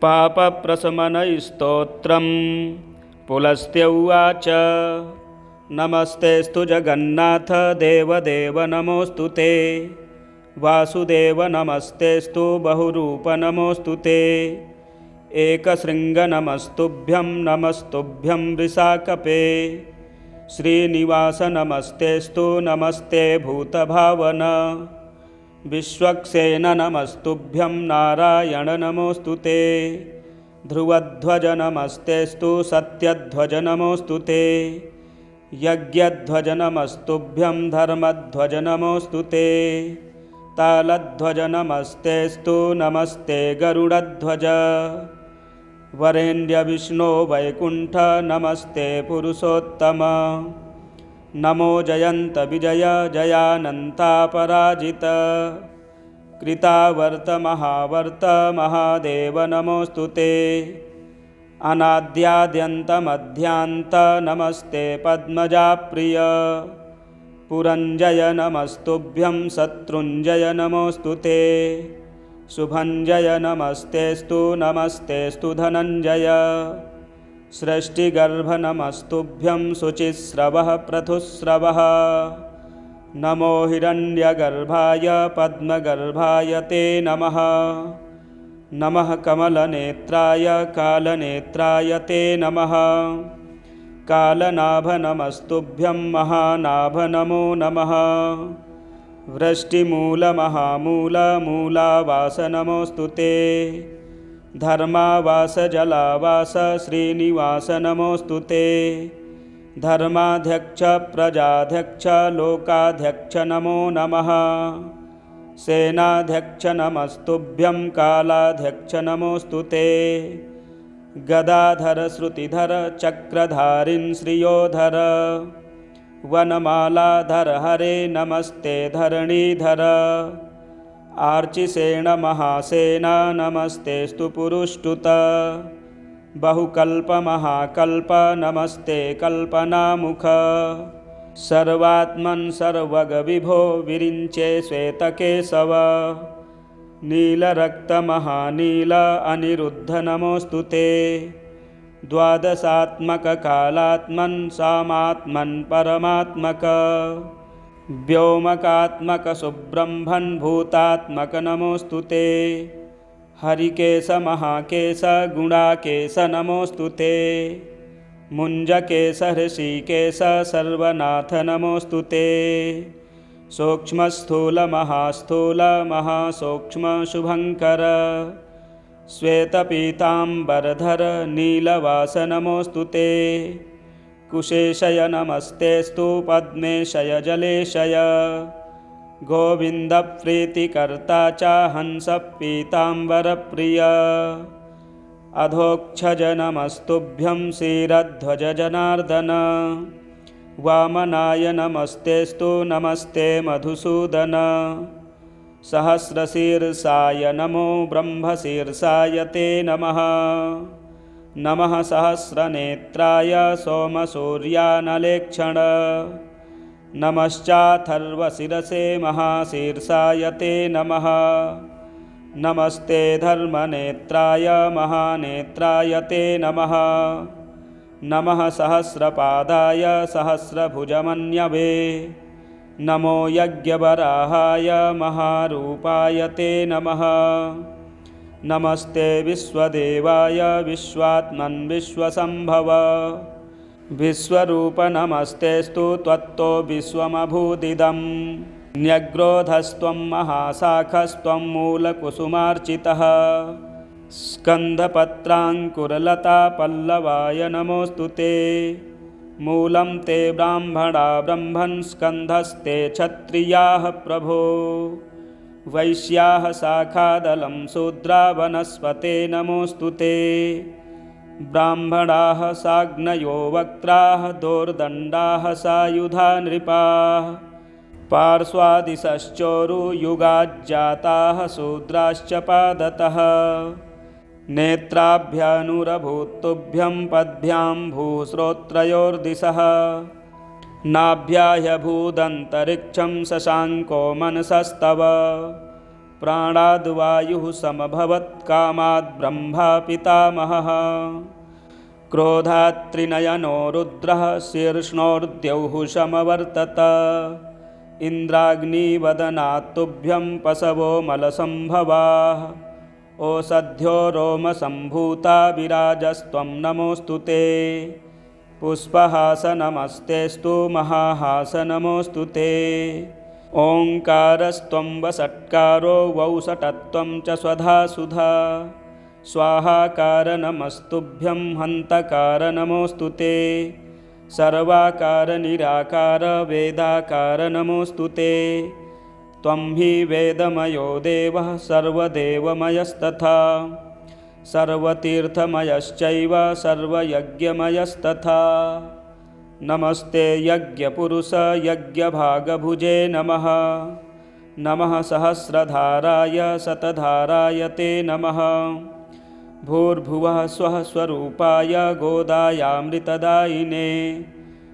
पापप्रशमनस्तोत्रं पुलस्त्य उवाच। नमस्तेऽस्तु जगन्नाथ देवदेव नमोऽस्तु ते। वासुदेव नमस्तेऽस्तु बहुरूप नमोऽस्तु ते। एकशृङ्ग नमस्तुभ्यं नमस्तुभ्यं वृषाकपे। श्रीनिवास नमस्तेऽस्तु नमस्ते भूतभावन। विश्वक्सेन नमस्तुभ्यं नारायण नमोऽस्तु ते। ध्रुवध्वज नमस्तेऽस्तु सत्यध्वज नमोऽस्तु ते। यज्ञध्वज नमस्तुभ्यं धर्मध्वज नमोऽस्तु ते। तालध्वज नमस्तेऽस्तु नमस्ते गरुडध्वज। वरेण्य विष्णो वैकुण्ठ नमस्ते पुरुषोत्तम। नमो जयन्त विजय जयानन्तापराजित। कृतावर्त महावर्त महादेव नमोऽस्तु ते। अनाद्याद्यन्तमध्यान्त नमस्ते पद्मजाप्रिय। पुरञ्जय नमस्तुभ्यं शत्रुञ्जय नमोऽस्तु ते। शुभञ्जय नमस्तेऽस्तु नमस्तेऽस्तु धनञ्जय। सृष्टिगर्भ नमस्तुभ्यं शुचिस्रवः पृथुस्रवः। नमो हिरण्यगर्भाय पद्मगर्भाय ते नमः। नमः कमलनेत्राय कालनेत्राय ते नमः। कालनाभ नमस्तुभ्यं महानाभ नमो नमः। वृष्टिमूलमहामूल मूलावास नमोऽस्तु ते। धर्मावास जलावास श्रीनिवास नमोऽस्तु ते। धर्माध्यक्ष प्रजाध्यक्ष लोकाध्यक्ष नमो नमः। सेनाध्यक्ष नमस्तुभ्यं कालाध्यक्ष नमोऽस्तु ते। गदाधर श्रुतिधर चक्रधारिन् श्रियोधर। वनमालाधर हरे नमस्ते धरणीधर। आर्चिसेन महासेना नमस्तेऽस्तु पुरुष्टुत। बहुकल्प महाकल्प नमस्ते कल्पनामुख। सर्वात्मन् सर्वगविभो विरिञ्चे श्वेतकेशव। नीलरक्त महानील अनिरुद्ध नमोऽस्तु ते। द्वादशात्मक कालात्मन् सामात्मन् परमात्मक। व्योमकात्मक सुब्रह्मन् भूतात्मक नमोऽस्तु ते। हरिकेश महाकेश गुणाकेश नमोऽस्तु ते। मुञ्जकेश ऋषिकेश सर्वनाथ नमोऽस्तु ते। सूक्ष्मस्थूल महास्थूल महासूक्ष्म शुभङ्कर। श्वेतपीताम्बरधर नीलवास नमोऽस्तु ते। कुशेशय नमस्तेऽस्तु पद्मेशय जलेशय। गोविन्दप्रीतिकर्ता च हंसपीताम्बरप्रिय। अधोक्षज नमस्तुभ्यं क्षीरध्वज जनार्दन। वामनाय नमस्तेऽस्तु नमस्ते मधुसूदन। सहस्रशीर्षाय नमो ब्रह्मशीर्षाय ते नमः। नमः सहस्रनेत्राय सोमसूर्यानलेक्षण। नमश्चाथर्वशिरसे महाशीर्षाय ते नमः। नमस्ते धर्मनेत्राय महानेत्राय ते नमः। नमः सहस्रपादाय सहस्रभुजमन्यवे। नमो यज्ञवराहाय महारूपाय ते नमः। नमस्ते विश्वदेवाय विश्वात्मन् विश्वसम्भव। विश्वरूप नमस्तेऽस्तु त्वत्तो विश्वमभूदिदम्। न्यग्रोधस्त्वं महाशाखस्त्वं मूलकुसुमार्चितः। स्कन्धपत्राङ्कुरलता पल्लवाय नमोऽस्तु ते। मूलं ते ब्राह्मणा ब्रह्मन् स्कन्धस्ते क्षत्रियाः प्रभो। वैश्याः शाखादलं शूद्रा वनस्पते नमोऽस्तु ते। ब्राह्मणाः साग्नयो वक्त्राः दोर्दण्डाः सायुधा नृपाः। पार्श्वादिशश्चोरुयुगाज्जाताः शूद्राश्च पादतः। नेत्राभ्यानुरभूतुभ्यं पद्भ्यां भूश्रोत्रयोर्दिशः। नाभ्याह्यभूदन्तरिक्षं शशाङ्को मनसस्तव। प्राणाद्वायुः समभवत् कामाद् ब्रह्मा पितामहः। क्रोधात् त्रिनयनो रुद्रः शीर्ष्णोर्द्यौः समवर्तत। इन्द्राग्निवदनात् तुभ्यं पशवो मलसम्भवाः। ओषध्यो रोमसम्भूता विराजस्त्वं नमोऽस्तु ते। पुष्पहासनमस्तेस्तु महाहासनमोऽस्तु ते। ओङ्कारस्त्वं वषट्कारो वौषटत्वं च स्वधा सुधा। स्वाहाकार नमस्तुभ्यं हन्तकार नमोऽस्तु ते। सर्वाकार निराकार वेदाकार नमोऽस्तु ते। त्वं हि वेदमयो देवः सर्वदेवमयस्तथा। सर्वतीर्थमयश्चैव सर्वयज्ञमयस्तथा। नमस्ते यज्ञपुरुष यज्ञभागभुजे नमः। नमः सहस्रधाराय शतधाराय ते नमः। भूर्भुवः स्वः स्वरूपाय गोदायामृतदायिने।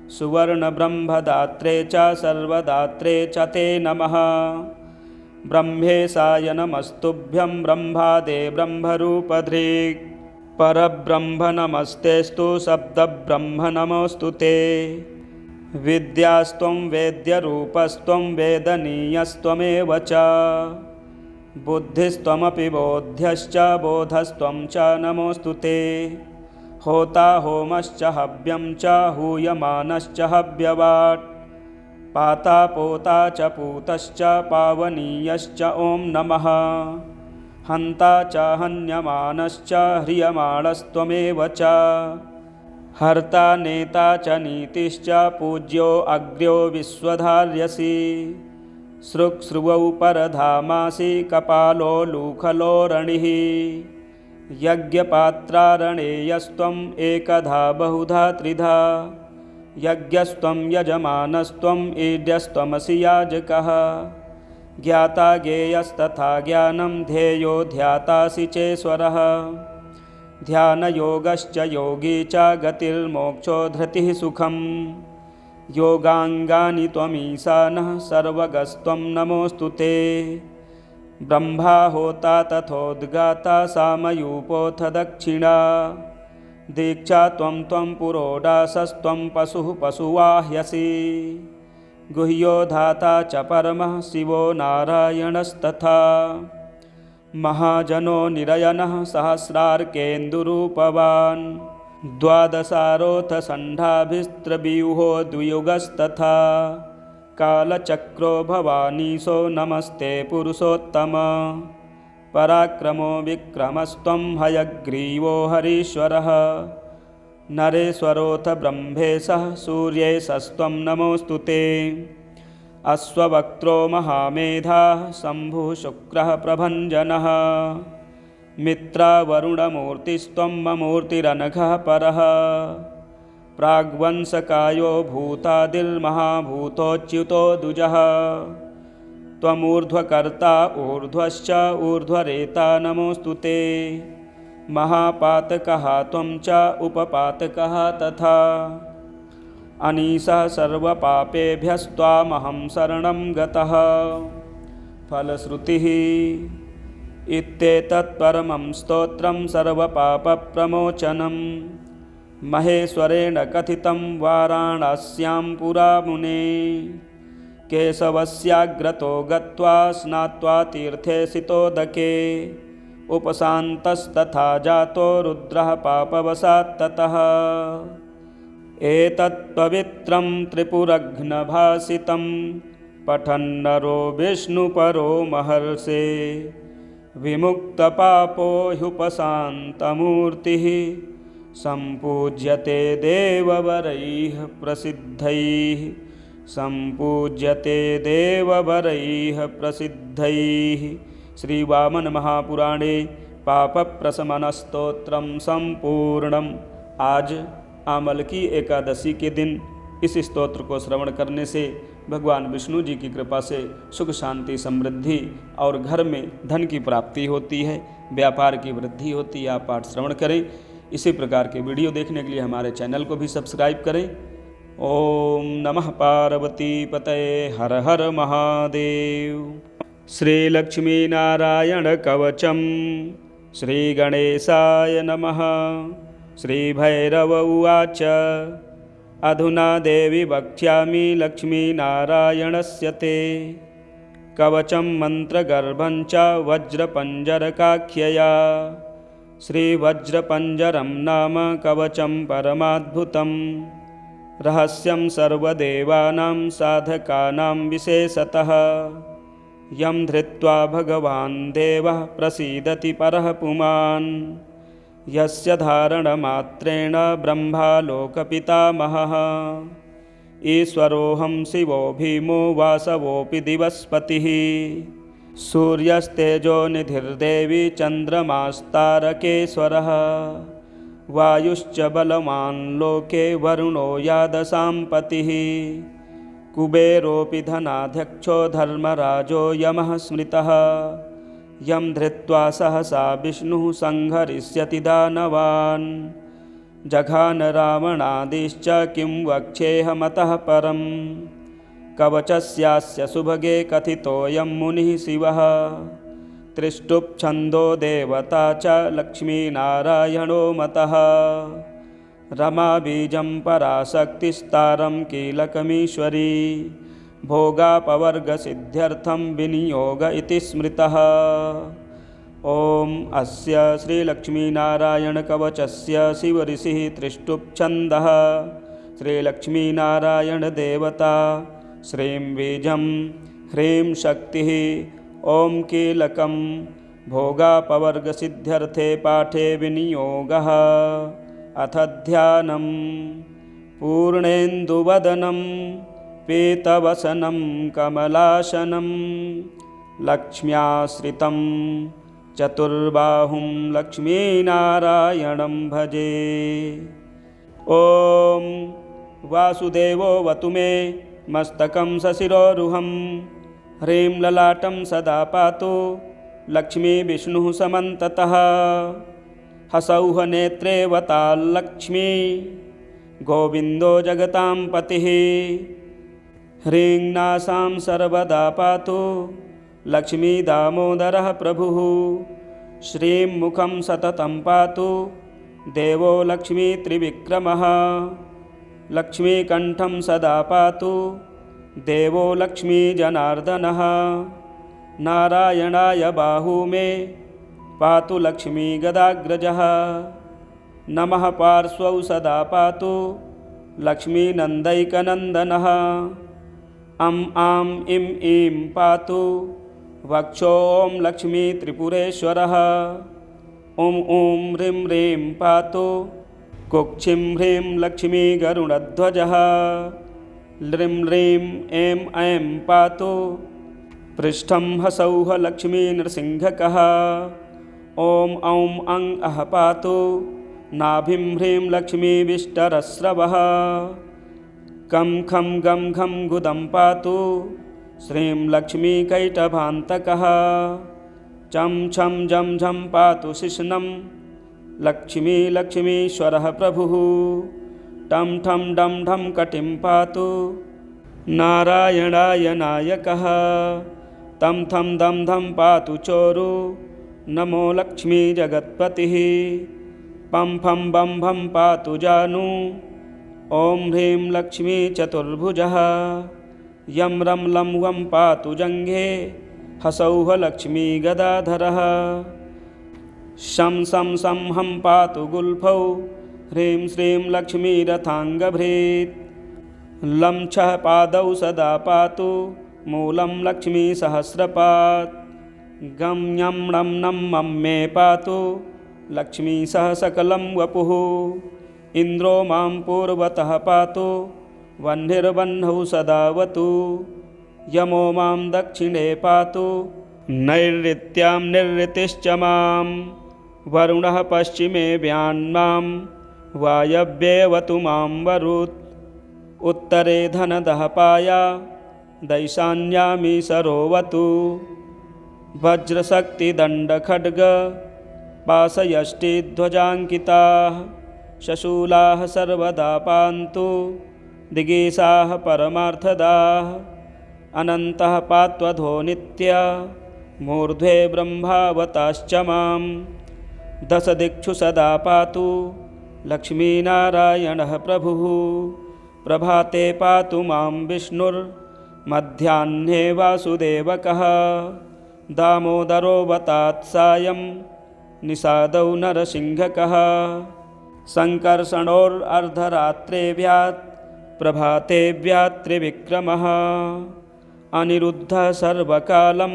सुवर्णब्रह्मदात्रे च सर्वदात्रे च ते नमः। ब्रह्मेशाय नमस्तुभ्यं ब्रह्मादे ब्रह्मरूपधृक्। परब्रह्म नमस्तेस्तु शब्दब्रह्म नमोऽस्तु ते। विद्यास्त्वं वेद्यरूपस्त्वं वेदनीयस्त्वमेव च। बुद्धिस्त्वमपि बोध्यश्च बोधस्त्वं च नमोऽस्तु ते। होता होमश्च हव्यं च हूयमानश्च हव्यवाट्। पाता पोता च पूतश्च पावनीयश्च ॐ नमः। हन्ता च हन्यमानश्च ह्रियमाणस्त्वमेव च। हर्ता नेता च नीतिश्च पूज्यो अग्र्यो विश्वधार्यसि। सृक्स्रुवौ परधामासि कपालो लूखलोरणिः। यज्ञपात्रारणेयस्त्वम् एकधा बहुधा त्रिधा। यज्ञस्त्वं यजमानस्त्वम् ईड्यस्त्वमसि याजकः। ज्ञाता ज्ञेयस्तथा ज्ञानं ध्येयो ध्यातासि चेश्वरः। ध्यानयोगश्च योगी च गतिर्मोक्षो धृतिः सुखम्। योगाङ्गानि त्वमीशानः सर्वगस्त्वं नमोऽस्तु ते। ब्रह्मा होता तथोद्गाता सामयूपोऽथ दक्षिणा। दीक्षा त्वं त्वं पुरोडासस्त्वं पशुः पशुवाह्यसि। गुह्यो धाता च परमः शिवो नारायणस्तथा। महाजनो निरयनः सहस्रार्केन्दुरूपवान्। द्वादशारोऽथ षण्ढाभिस्त्रव्यूहो द्वियुगस्तथा। कालचक्रो भवानीशो नमस्ते पुरुषोत्तम। पराक्रमो विक्रमस्त्वं हयग्रीवो हरीश्वरः। नरेश्वरोऽथ ब्रह्मेशः सूर्येशस्त्वं नमोऽस्तु ते। अश्ववक्त्रो महामेधाः शम्भुः शुक्रः प्रभञ्जनः। मित्रावरुणमूर्तिस्त्वं ममूर्तिरनघः परः। प्राग्वंशकायो भूतादिर्महाभूतोच्युतो दुजः। त्वमूर्ध्वकर्ता ऊर्ध्वश्च ऊर्ध्वरेता नमोऽस्तु ते। महापातकः त्वं च उपपातकः तथा। अनीशः सर्वपापेभ्यस्त्वामहं शरणं गतः। फलश्रुतिः इत्येतत् परमं स्तोत्रं सर्वपापप्रमोचनं। महेश्वरेण कथितं वाराणस्यां पुरा मुने। केशवस्याग्रतो गत्वा स्नात्वा तीर्थे सितोदके। उपशान्तस्तथा जातो रुद्रः पापवशात् ततः। एतत् पवित्रं त्रिपुरघ्नभासितं पठन्नरो विष्णुपरो महर्षे। विमुक्तपापो ह्युपशान्तमूर्तिः सम्पूज्यते देववरैः प्रसिद्धैः। सम्पूज्यते देववरैः प्रसिद्धैः। श्रीवामन महापुराणे पापप्रशमनस्तोत्रम संपूर्णम। आज आमलकी एकादशी के दिन इस स्तोत्र को श्रवण करने से भगवान विष्णु जी की कृपा से सुख शांति समृद्धि और घर में धन की प्राप्ति होती है, व्यापार की वृद्धि होती है। आप पाठ श्रवण करें। इसी प्रकार के वीडियो देखने के लिए हमारे चैनल को भी सब्सक्राइब करें। ओम नमः पार्वती पतये हर हर महादेव। श्रीलक्ष्मीनारायणकवचं श्रीगणेशाय नमः। श्रीभैरव उवाच अधुना देवी वक्ष्यामि लक्ष्मीनारायणस्य ते कवचं मन्त्रगर्भं च वज्रपञ्जरकाख्यया। श्रीवज्रपञ्जरं नाम कवचं परमाद्भुतं रहस्यं सर्वदेवानां साधकानां विशेषतः यं धृत्वा भगवान् देवः प्रसीदति परः पुमान्। यस्य धारणमात्रेण ब्रह्मा लोकपितामहः ईश्वरोऽहं शिवो भीमो वासवोऽपि दिवस्पतिः। सूर्यस्तेजोनिधिर्देवी चन्द्रमास्तारकेश्वरः वायुश्च बलवान् लोके वरुणो यादशां पतिः। कुबेरोऽपि धनाध्यक्षो धर्मराजो यमः स्मृतः यं धृत्वा सहसा विष्णुः संहरिष्यति दानवान्। जघान रावणादिश्च किं वक्ष्येऽहमतः परं कवचस्यास्य सुभगे कथितोऽयं मुनिः शिवः। त्रिष्टुप्छन्दो देवता च लक्ष्मीनारायणो मतः रमा बीजं पराशक्तिस्तारं कीलकमीश्वरी भोगापवर्गसिद्ध्यर्थं विनियोग इति स्मृतः। ॐ अस्य श्रीलक्ष्मीनारायणकवचस्य शिवऋषिः त्रिष्टुप्छन्दः श्रीलक्ष्मीनारायणदेवता श्रीं बीजं ह्रीं शक्तिः ॐ कीलकं भोगापवर्गसिद्ध्यर्थे पाठे विनियोगः। अथ ध्यानं पूर्णेन्दुवदनं पीतवसनं कमलासनं लक्ष्म्याश्रितं चतुर्बाहुं लक्ष्मीनारायणं भजे। ॐ वासुदेवोऽवतु मे मस्तकं सशिरोरुहं ह्रीं ललाटं सदा पातु लक्ष्मीविष्णुः समन्ततः। हसौः नेत्रे वताल्लक्ष्मी गोविन्दो जगतां पतिः। ह्रीं नासां सर्वदा पातु लक्ष्मीदामोदरः प्रभुः। श्रीं मुखं सततं पातु देवो लक्ष्मीत्रिविक्रमः। लक्ष्मीकण्ठं सदा पातु देवो लक्ष्मीजनार्दनः। नारायणाय बाहू मे पातु लक्ष्मीगदाग्रजः। नमः पार्श्वौ सदा पातु लक्ष्मीनन्दैकनन्दनः। अं आं इं ईं पातु वक्षों लक्ष्मीत्रिपुरेश्वरः। ॐ ॐ ह्रीं ह्रीं पातु कुक्षिं ह्रीं लक्ष्मीगरुडध्वजः। ह्रीं ह्रीं ऐं ऐं पातु पृष्ठं हसौः लक्ष्मीनृसिंहकः। ॐ औं अं अः पातु नाभिं ह्रीं लक्ष्मीविष्टरस्रवः। कं खं गं घं गुदं पातु श्रीं लक्ष्मीकैटभान्तकः। चं छं झं झं पातु शिश्नं लक्ष्मी लक्ष्मीश्वरः प्रभुः। टं ठं डं ढं कटिं पातु नारायणाय नायकः। तं थं दं धं पातु चोरु नमो लक्ष्मी जगत्पतिः। पं फं बं भं पातु जानु ॐ ह्रीं लक्ष्मी चतुर्भुजः। यं रं लं वं पातु जङ्घे हसौः लक्ष्मी गदाधरः। शं सं सं हं पातु गुल्फौ ह्रीं श्रीं लक्ष्मीरथाङ्गभृत्। लं छः पादौ सदा पातु मूलं लक्ष्मीसहस्रपात्। गं ञं णं नं मं मे पातु लक्ष्मीसह सकलं वपुः। इन्द्रो मां पूर्वतः पातु वह्निर्वह्नौ सदावतु। यमो मां दक्षिणे पातु नैऋत्यां निरृतिश्च मां। वरुणः पश्चिमे व्यान्मां वायव्येऽवतु मां वरुत्। उत्तरे धनदः पाया दैशान्यामी सरोवतु। वज्रशक्तिदण्डखड्ग पाशयष्टिध्वजाङ्किताः शशूलाः सर्वदा पान्तु दिगीशाः परमार्थदाः। अनन्तः पात्वधो नित्य मूर्ध्वे ब्रह्मावताश्च मां दशदिक्षु सदा पातु लक्ष्मीनारायणः प्रभुः प्रभाते पातु मां विष्णुर्मध्याह्ने वासुदेवकः दामोदरोऽवतात् सायं निषादौ नरसिंहकः सङ्कर्षणोर्धरात्रेभ्यात् प्रभातेभ्यात् त्रिविक्रमः अनिरुद्धः सर्वकालं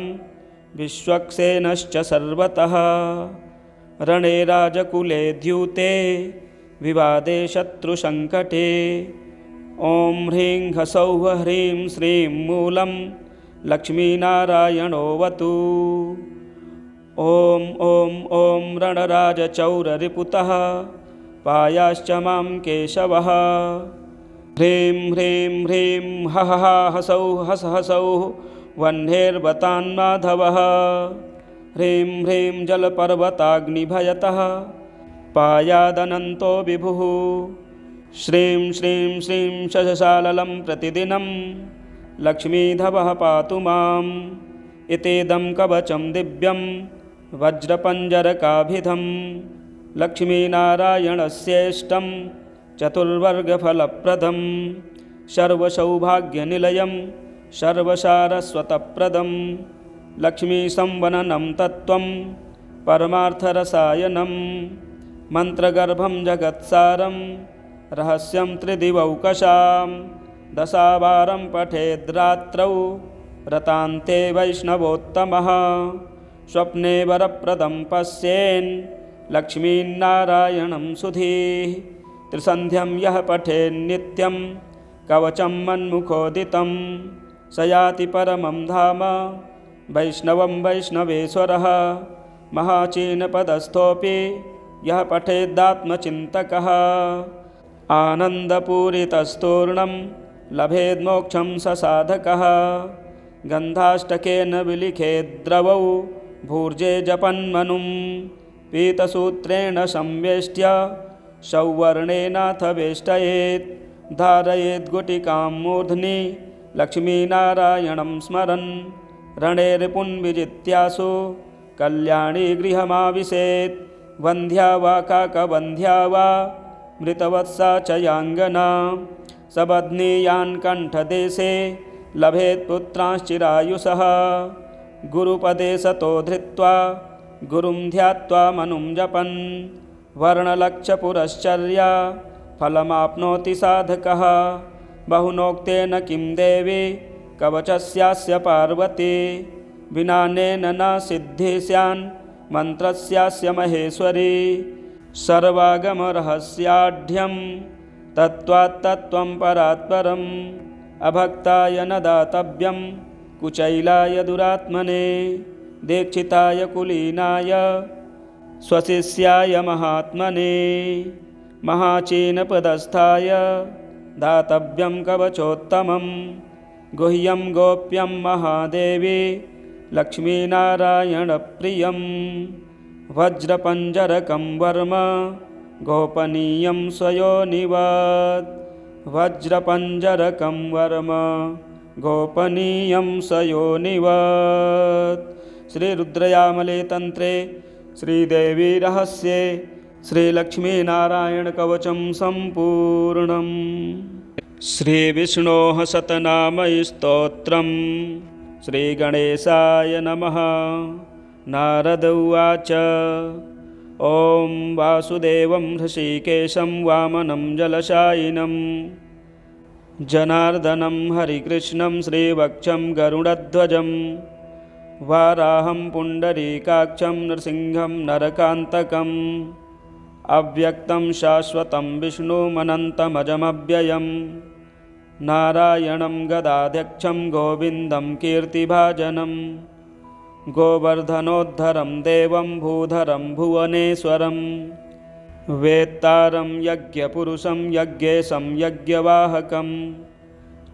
विश्वक्सेनश्च सर्वतः रणे राजकुले द्यूते विवादे शत्रुसङ्कटे ॐ ह्रीं ह्सौः ह्रीं श्रीं मूलं लक्ष्मीनारायणोऽवतु ॐ ॐ ॐ रणराजचौररिपुतः पायाश्च मां केशवः ह्रीं ह्रीं ह्रीं हः हसौः हस हसौः वह्नेर्वतान्माधवः ह्रीं ह्रीं जलपर्वताग्निभयतः पायादनन्तो विभुः श्रीं श्रीं श्रीं शशशाललं प्रतिदिनं लक्ष्मीधवः पातु माम् इतेदं कवचं दिव्यं वज्रपञ्जरकाभिधं लक्ष्मीनारायणस्येष्टं चतुर्वर्गफलप्रदं सर्वसौभाग्यनिलयं सर्वसारस्वतप्रदं लक्ष्मीसंवननं तत्त्वं परमार्थरसायनं मन्त्रगर्भं जगत्सारं रहस्यं त्रिदिवौकशां दशावारं पठेद्रात्रौ रतान्ते वैष्णवोत्तमः स्वप्ने वरप्रदं पश्येन् लक्ष्मीनारायणं सुधीः त्रिसन्ध्यं यः पठेन्नित्यं कवचं मन्मुखोदितं स याति परमं धाम वैष्णवं वैष्णवेश्वरः महाचीनपदस्थोऽपि यः पठेदात्मचिन्तकः आनन्दपूरितस्तूर्णं लभेन्मोक्षं स साधकः गन्धाष्टकेन विलिखेद्द्रवौ भूर्जे जपन्मनुं पीतसूत्रेण संवेष्ट्य सौवर्णेनाथ वेष्टयेत् धारयेत् गुटिकां मूर्ध्नि लक्ष्मीनारायणं स्मरन् रणे रिपुन् विजित्यासु कल्याणी गृहमाविशेत् वन्ध्या वा काकवन्ध्या वा मृतवत्सा च याङ्गना सबध्नीयान् कण्ठदेशे लभेत् पुत्रांश्चिरायुषः गुरुपदे सतो धृत्वा गुरुं ध्यात्वा मनुं जपन् वर्णलक्षपुरश्चर्या फलमाप्नोति साधकः बहुनोक्तेन किं देवी कवचस्यास्य पार्वती विनानेन न सिद्धिस्यान् मन्त्रस्यास्य महेश्वरी सर्वागमरहस्याढ्यं तत्त्वात्तत्त्वं परात्परम् अभक्ताय न दातव्यं कुचैलाय दुरात्मने दीक्षिताय कुलीनाय स्वशिष्याय महात्मने महाचीनपदस्थाय दातव्यं कवचोत्तमं गुह्यं गोप्यं महादेवी लक्ष्मीनारायणप्रियं वज्रपञ्जरकं वर्म गोपनीयं स्वयोनिवत् वज्रपञ्जरकं वर्म गोपनीयं स्वयोनिवत्। श्रीरुद्रयामले तन्त्रे श्रीदेवी रहस्ये श्रीलक्ष्मीनारायणकवचं सम्पूर्णम्। श्रीविष्णोः शतनामस्तोत्रम्। श्रीगणेशाय नमः। नारद उवाच ॐ वासुदेवं हृषीकेशं वामनं जलशायिनं जनार्दनं हरिकृष्णं श्रीवक्षं गरुडध्वजं वाराहं पुण्डरीकाक्षं नृसिंहं नरकान्तकम् अव्यक्तं शाश्वतं विष्णुमनन्तमजमव्ययं नारायणं गदाध्यक्षं गोविन्दं कीर्तिभाजनं गोवर्धनोद्धरं देवं भूधरं भुवनेश्वरं वेत्तारं यज्ञपुरुषं यज्ञेशं यज्ञवाहकं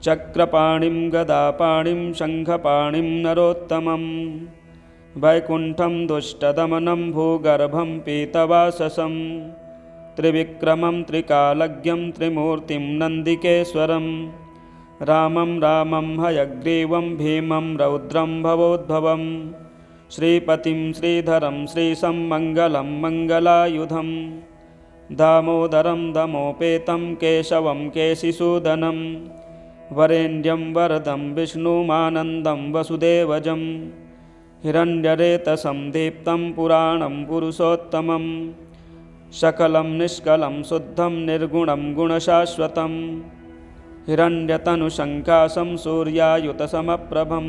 चक्रपाणिं गदापाणिं शङ्खपाणिं नरोत्तमं वैकुण्ठं दुष्टदमनं भूगर्भं पीतवाससं त्रिविक्रमं त्रिकालज्ञं त्रिमूर्तिं नन्दिकेश्वरं रामं रामं हयग्रीवं भीमं रौद्रं भवोद्भवं श्रीपतिं श्रीधरं श्रीशं मङ्गलं मङ्गलायुधं दामोदरं दमोपेतं केशवं केशिसूदनं वरेण्यं वरदं विष्णुमानन्दं वसुदेवजं हिरण्यरेतसं दीप्तं पुराणं पुरुषोत्तमं सकलं निष्कलं शुद्धं निर्गुणं गुणशाश्वतं हिरण्यतनुशङ्काशं सूर्यायुतसमप्रभं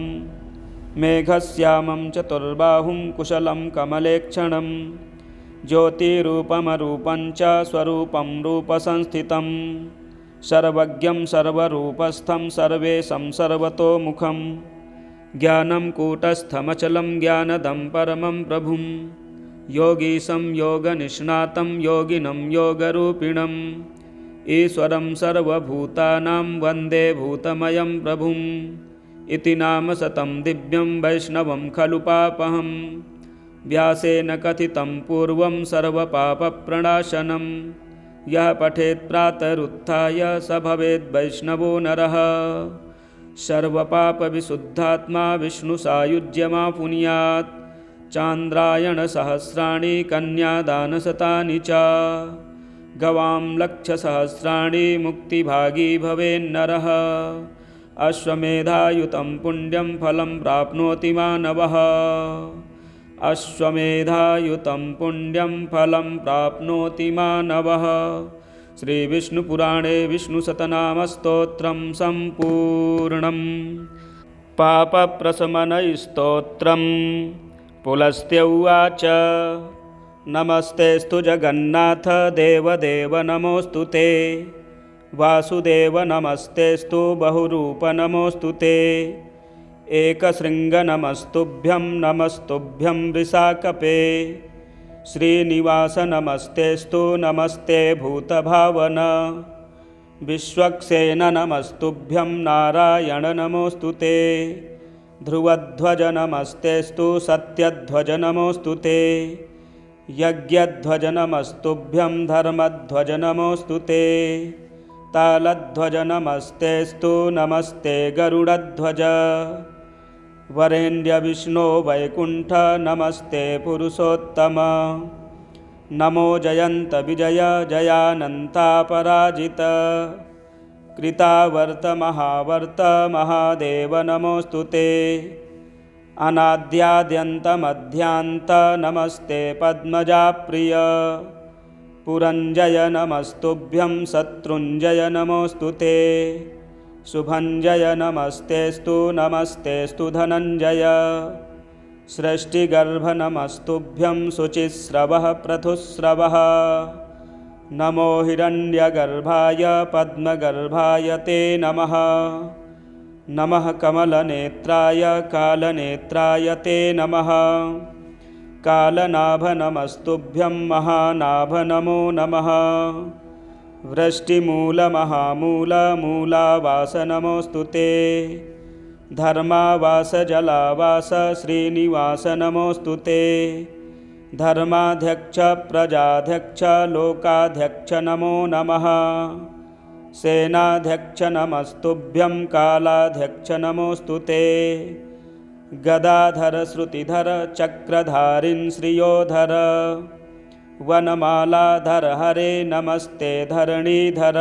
मेघश्यामं चतुर्बाहुं कुशलं कमलेक्षणं ज्योतिरूपमरूपं च स्वरूपं रूपसंस्थितं सर्वज्ञं सर्वरूपस्थं सर्वेशं सर्वतोमुखं ज्ञानं कूटस्थमचलं ज्ञानदं परमं प्रभुं योगीशं योगनिष्णातं योगिनं योगरूपिणम् ईश्वरं सर्वभूतानां वन्दे भूतमयं प्रभुम् इति नाम शतं दिव्यं वैष्णवं खलु पापहं व्यासेन कथितं पूर्वं सर्वपापप्रणाशनं यः पठेत् प्रातरुत्थाय स भवेद् वैष्णवो नरः सर्वपापविशुद्धात्मा विष्णुसायुज्यमापुनुयात् चान्द्रायणसहस्राणि कन्यादानशतानि च गवां लक्षसहस्राणि मुक्तिभागी भवेन्नरः अश्वमेधायुतं पुण्यं फलं प्राप्नोति मानवः अश्वमेधायुतं पुण्यं फलं प्राप्नोति मानवः। श्रीविष्णुपुराणे विष्णुशतनामस्तोत्रं सम्पूर्णम्। पापप्रशमनस्तोत्रं पुलस्त्य उवाच नमस्तेऽस्तु जगन्नाथ देवदेव नमोऽस्तु ते वासुदेव नमस्तेऽस्तु बहुरूप नमोऽस्तु ते एकशृङ्ग नमस्तुभ्यं नमस्तुभ्यं वृषाकपे श्रीनिवास नमस्तेऽस्तु नमस्ते भूतभावन विश्वक्सेन नमस्तुभ्यं नारायण नमोऽस्तु ते ध्रुवध्वज नमस्तेऽस्तु सत्यध्वज नमोऽस्तु ते यज्ञध्वज नमस्तुभ्यं धर्मध्वज नमोऽस्तु ते तालध्वज नमस्तेऽस्तु नमस्ते गरुडध्वज वरेण्य विष्णो वैकुण्ठ नमस्ते पुरुषोत्तम नमो जयन्त विजय जयानन्तापराजित कृतावर्त महावर्त महादेव नमोऽस्तु ते अनाद्याद्यन्तमध्यान्त नमस्ते पद्मजाप्रिय पुरञ्जय नमस्तुभ्यं शत्रुञ्जय नमोऽस्तु ते शुभञ्जय नमस्तेऽस्तु नमस्तेऽस्तु धनञ्जय सृष्टिगर्भ नमस्तुभ्यं शुचिस्रवः पृथुस्रवः नमो हिरण्यगर्भाय पद्मगर्भाय ते नमः नमः कमलनेत्राय कालनेत्राय ते नमः कालनाभ नमस्तुभ्यं महानाभ नमो नमः वृष्टिमूल महामूल मूलावास नमोऽस्तु ते धर्मावास जलावास श्रीनिवास नमोऽस्तु ते धर्माध्यक्ष प्रजाध्यक्ष लोकाध्यक्ष नमो नमः सेनाध्यक्ष नमस्तुभ्यं कालाध्यक्ष नमोऽस्तु ते गदाधर श्रुतिधर चक्रधारिन् श्रियोधर वनमालाधर हरे नमस्ते धरणीधर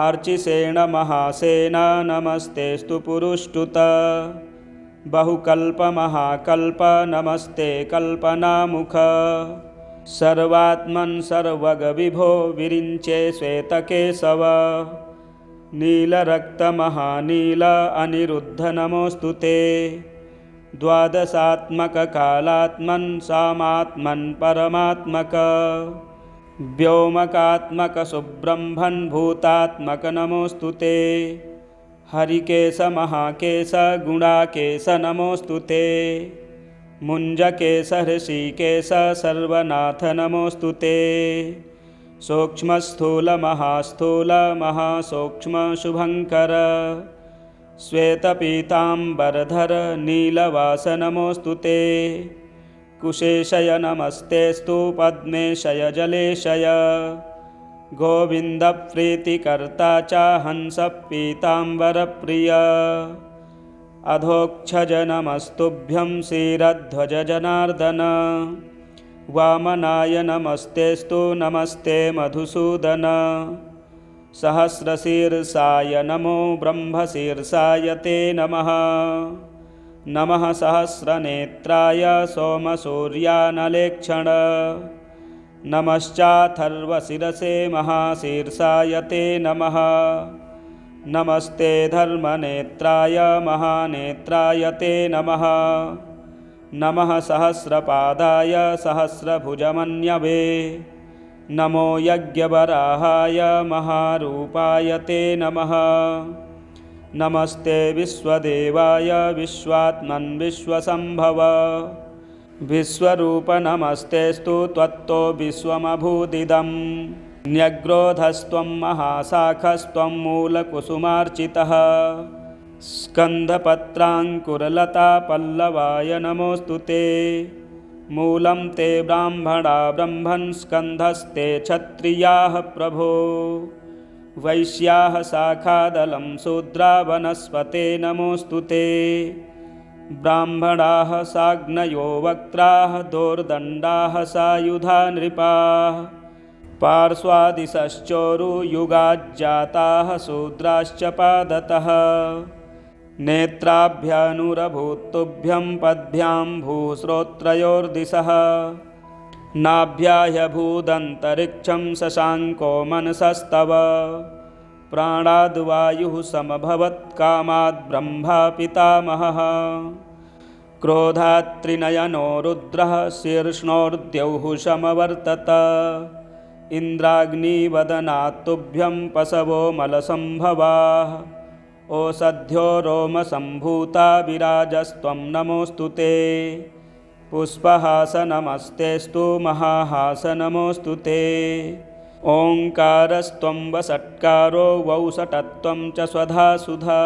आर्चिसेन महासेना नमस्तेऽस्तु पुरुष्टुत बहुकल्प महाकल्प नमस्ते कल्पनामुख सर्वात्मन् सर्वगविभो विरिञ्चे श्वेतकेशव नीलरक्त महानील अनिरुद्ध नमोऽस्तु ते द्वादशात्मक कालात्मन् सामात्मन् परमात्मक व्योमकात्मक सुब्रह्मन् भूतात्मक नमोऽस्तु ते हरिकेश महाकेश गुणाकेश नमोऽस्तु ते मुञ्जकेश ऋषिकेश सर्वनाथ नमोऽस्तु ते सूक्ष्मस्थूल महास्थूल महासूक्ष्म शुभङ्कर श्वेतपीताम्बरधर नीलवास नमोऽस्तु ते कुशेशय नमस्तेऽस्तु पद्मेशय जलेशय गोविन्दप्रीतिकर्ता च हंसपीताम्बरप्रिय अधोक्षज नमस्तुभ्यं श्रीरध्वज जनार्दन वामनाय नमस्तेस्तु नमस्ते मधुसूदन सहस्रशीर्षाय नमो ब्रह्मशीर्षाय ते नमः नमः सहस्रनेत्राय सोमसूर्यानलेक्षण नमश्चाथर्वशिरसे महाशीर्षाय ते नमः नमस्ते धर्मनेत्राय महानेत्राय ते नमः नमः सहस्रपादाय सहस्रभुजमन्यवे नमो यज्ञवराहाय महारूपाय ते नमः नमस्ते विश्वदेवाय विश्वात्मन् विश्वसम्भव विश्वरूप नमस्तेस्तु त्वत्तो विश्वमभूदिदम् न्यग्रोधस्त्वं महाशाखस्त्वं मूलकुसुमार्चितः स्कन्धपत्राङ्कुरलतापल्लवाय नमोऽस्तु ते मूलं ते ब्राह्मणा ब्रह्मन् स्कन्धस्ते क्षत्रियाः प्रभो वैश्याः शाखादलं शूद्रा वनस्पते नमोऽस्तु ते ब्राह्मणाः साग्नयो वक्त्राः दोर्दण्डाः सायुधा नृपाः पार्श्वादिशश्चोरुयुगाज्जाताः शूद्राश्च पादतः नेत्राभ्यानुरभूतुभ्यं पद्भ्यां भूश्रोत्रयोर्दिशः नाभ्याह्यभूदन्तरिक्षं शशाङ्को मनसस्तव प्राणाद्वायुः समभवत्कामाद् ब्रह्मा पितामहः क्रोधात् त्रिनयनो रुद्रः शीर्ष्णोर्द्यौः समवर्तत इन्द्राग्निवदनात् तुभ्यं पशवो मलसम्भवाः ओषध्यो रोमसम्भूता विराजस्त्वं नमोऽस्तु ते पुष्पहासनमस्तेस्तु महाहासनमोऽस्तु ते ओङ्कारस्त्वं वषट्कारो वौषटत्वं च स्वधा सुधा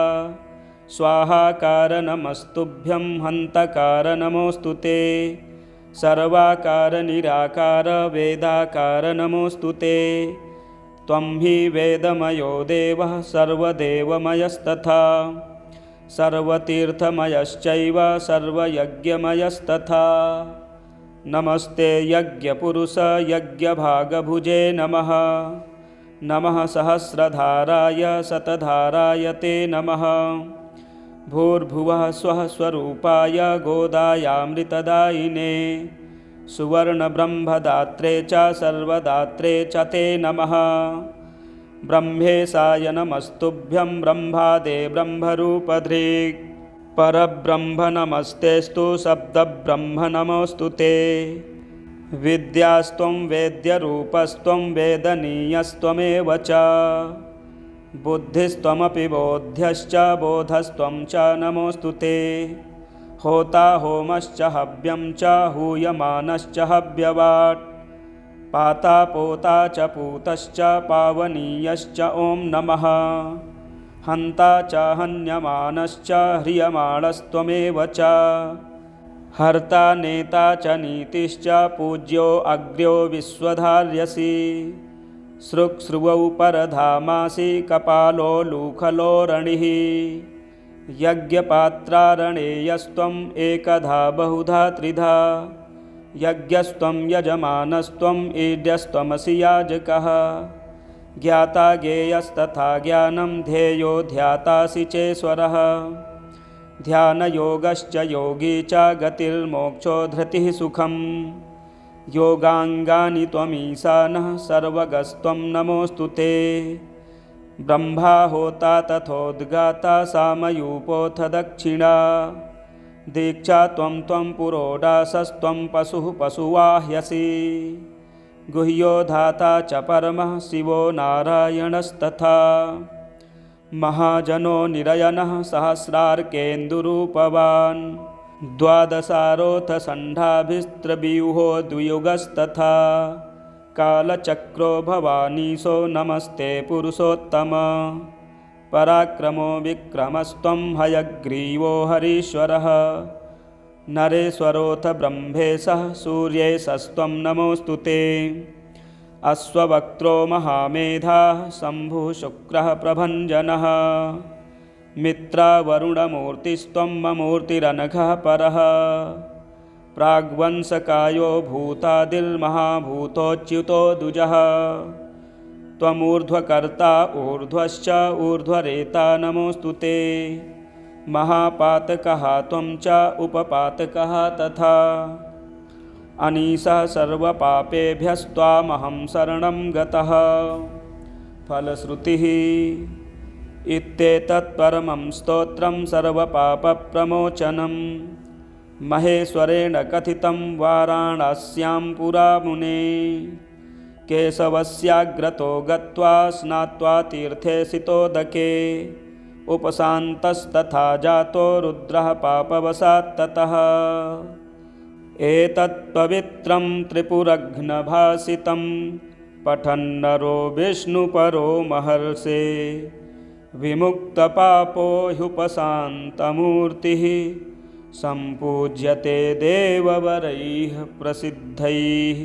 स्वाहाकार नमस्तुभ्यं हन्तकार नमोऽस्तु ते सर्वाकार निराकार वेदाकार नमोऽस्तु ते त्वं हि वेदमयो देवः सर्वदेवमयस्तथा सर्वतीर्थमयश्चैव सर्वयज्ञमयस्तथा नमस्ते यज्ञपुरुष यज्ञभागभुजे नमः नमः सहस्रधाराय शतधाराय ते नमः भूर्भुवः स्वः स्वरूपाय गोदायामृतदायिने सुवर्णब्रह्मदात्रे च सर्वदात्रे च ते नमः ब्रह्मेशाय नमस्तुभ्यं ब्रह्मादे ब्रह्मरूपधृक् परब्रह्म नमस्तेस्तु शब्दब्रह्म नमोऽस्तु ते विद्यास्त्वं वेद्यरूपस्त्वं वेदनीयस्त्वमेव च बुद्धिस्त्वमपि बोध्यश्च बोधस्त्वं च नमोऽस्तु ते होता होमश्च हव्यं च हूयमानश्च हव्यवाट् पाता पोता च पूतश्च पावनीयश्च ॐ नमः हन्ता च हन्यमानश्च ह्रियमाणस्त्वमेव च हर्ता नेता च नीतिश्च पूज्यो अग्र्यो विश्वधार्यसि सृक्सृवौ परधामासि कपालो लूखलोरणिः यज्ञपात्रारणेयस्त्वम् एकधा बहुधा त्रिधा यज्ञस्त्वं यजमानस्त्वम् ईड्यस्त्वमसि याजकः ज्ञाता ज्ञेयस्तथा ज्ञानं ध्येयो ध्यातासि चेश्वरः ध्यानयोगश्च योगी च गतिर्मोक्षो धृतिः सुखम् योगाङ्गानि त्वमीशानः सर्वगस्त्वं नमोऽस्तु ते ब्रह्मा होता तथोद्गाता सामयूपोऽथ दक्षिणा दीक्षा त्वं त्वं पुरोडासस्त्वं पशुः पशुवाह्यसि गुह्यो धाता च परमः शिवो नारायणस्तथा महाजनो निरयनः सहस्रार्केन्दुरूपवान् द्वादशारोऽथ षण्ढाभिस्त्रव्यूहो द्वियुगस्तथा कालचक्रो भवानीशो नमस्ते पुरुषोत्तम पराक्रमो विक्रमस्त्वं हयग्रीवो हरीश्वरः नरेश्वरोऽथ ब्रह्मेशः सूर्येशस्त्वं नमोऽस्तु ते अश्ववक्त्रो महामेधाः शम्भुः शुक्रः प्रभञ्जनः मित्रावरुणमूर्तिस्त्वं ममूर्तिरनघः परः प्राग्वंशकायो भूतादिर्महाभूतोच्युतो दुजः त्वमूर्ध्वकर्ता ऊर्ध्वश्च ऊर्ध्वरेता नमोऽस्तु ते महापातकः त्वं च उपपातकः तथा अनीशः सर्वपापेभ्यस्त्वामहं शरणं गतः फलश्रुतिः इत्येतत् परमं स्तोत्रं सर्वपापप्रमोचनं महेश्वरेण कथितं वाराणस्यां पुरा मुने केशवस्याग्रतो गत्वा स्नात्वा तीर्थे सितोदके उपशान्तस्तथा जातो रुद्रः पापवशात् ततः एतत् पवित्रं त्रिपुरघ्नभासितं पठन्नरो विष्णुपरो महर्षे विमुक्तपापो ह्युपशान्तमूर्तिः सम्पूज्यते देववरैः प्रसिद्धैः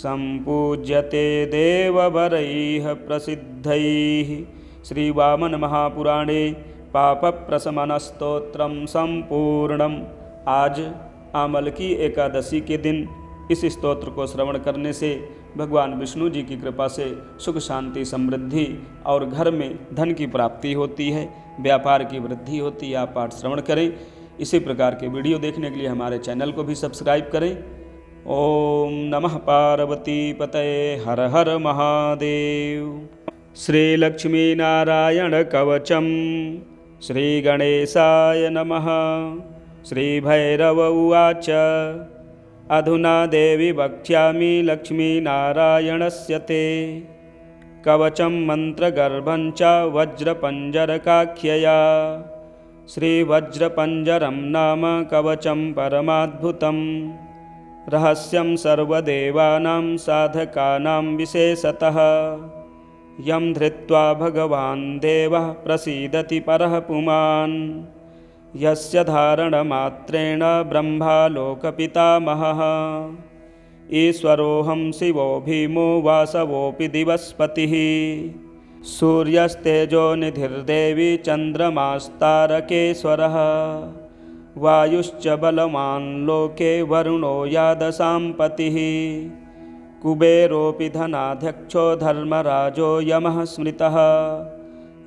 सम्पूज्यते देववरैः प्रसिद्धैः। श्री वामन महापुराणे पापप्रशमनस्तोत्रम संपूर्णम। आज आमलकी एकादशी के दिन इस स्तोत्र को श्रवण करने से भगवान विष्णु जी की कृपा से सुख शांति समृद्धि और घर में धन की प्राप्ति होती है, व्यापार की वृद्धि होती है। आप पाठ श्रवण करें। इसी प्रकार के वीडियो देखने के लिए हमारे चैनल को भी सब्सक्राइब करें। ओम नमः पार्वती पतये हर हर महादेव। श्री लक्ष्मी नारायण कवचम श्री गणेशाय नमः। श्री भैरव उवाच अधुना देवी वक्ष्यामि लक्ष्मी नारायणस्य ते कवचं मन्त्रगर्भं च वज्रपञ्जरकाख्यया। श्रीवज्रपञ्जरं नाम कवचं परमाद्भुतं रहस्यं सर्वदेवानां साधकानां विशेषतः यं धृत्वा भगवान् देवः प्रसीदति परः पुमान् यस्य धारणमात्रेण ब्रह्मा लोकपितामहः ईश्वरोऽहं शिवो भीमो वासवोऽपि दिवस्पतिः सूर्यस्तेजोनिधिर्देवी चन्द्रमास्तारकेश्वरः वायुश्च बलवान् लोके वरुणो यादशां पतिः कुबेरोऽपि धनाध्यक्षो धर्मराजो यमः स्मृतः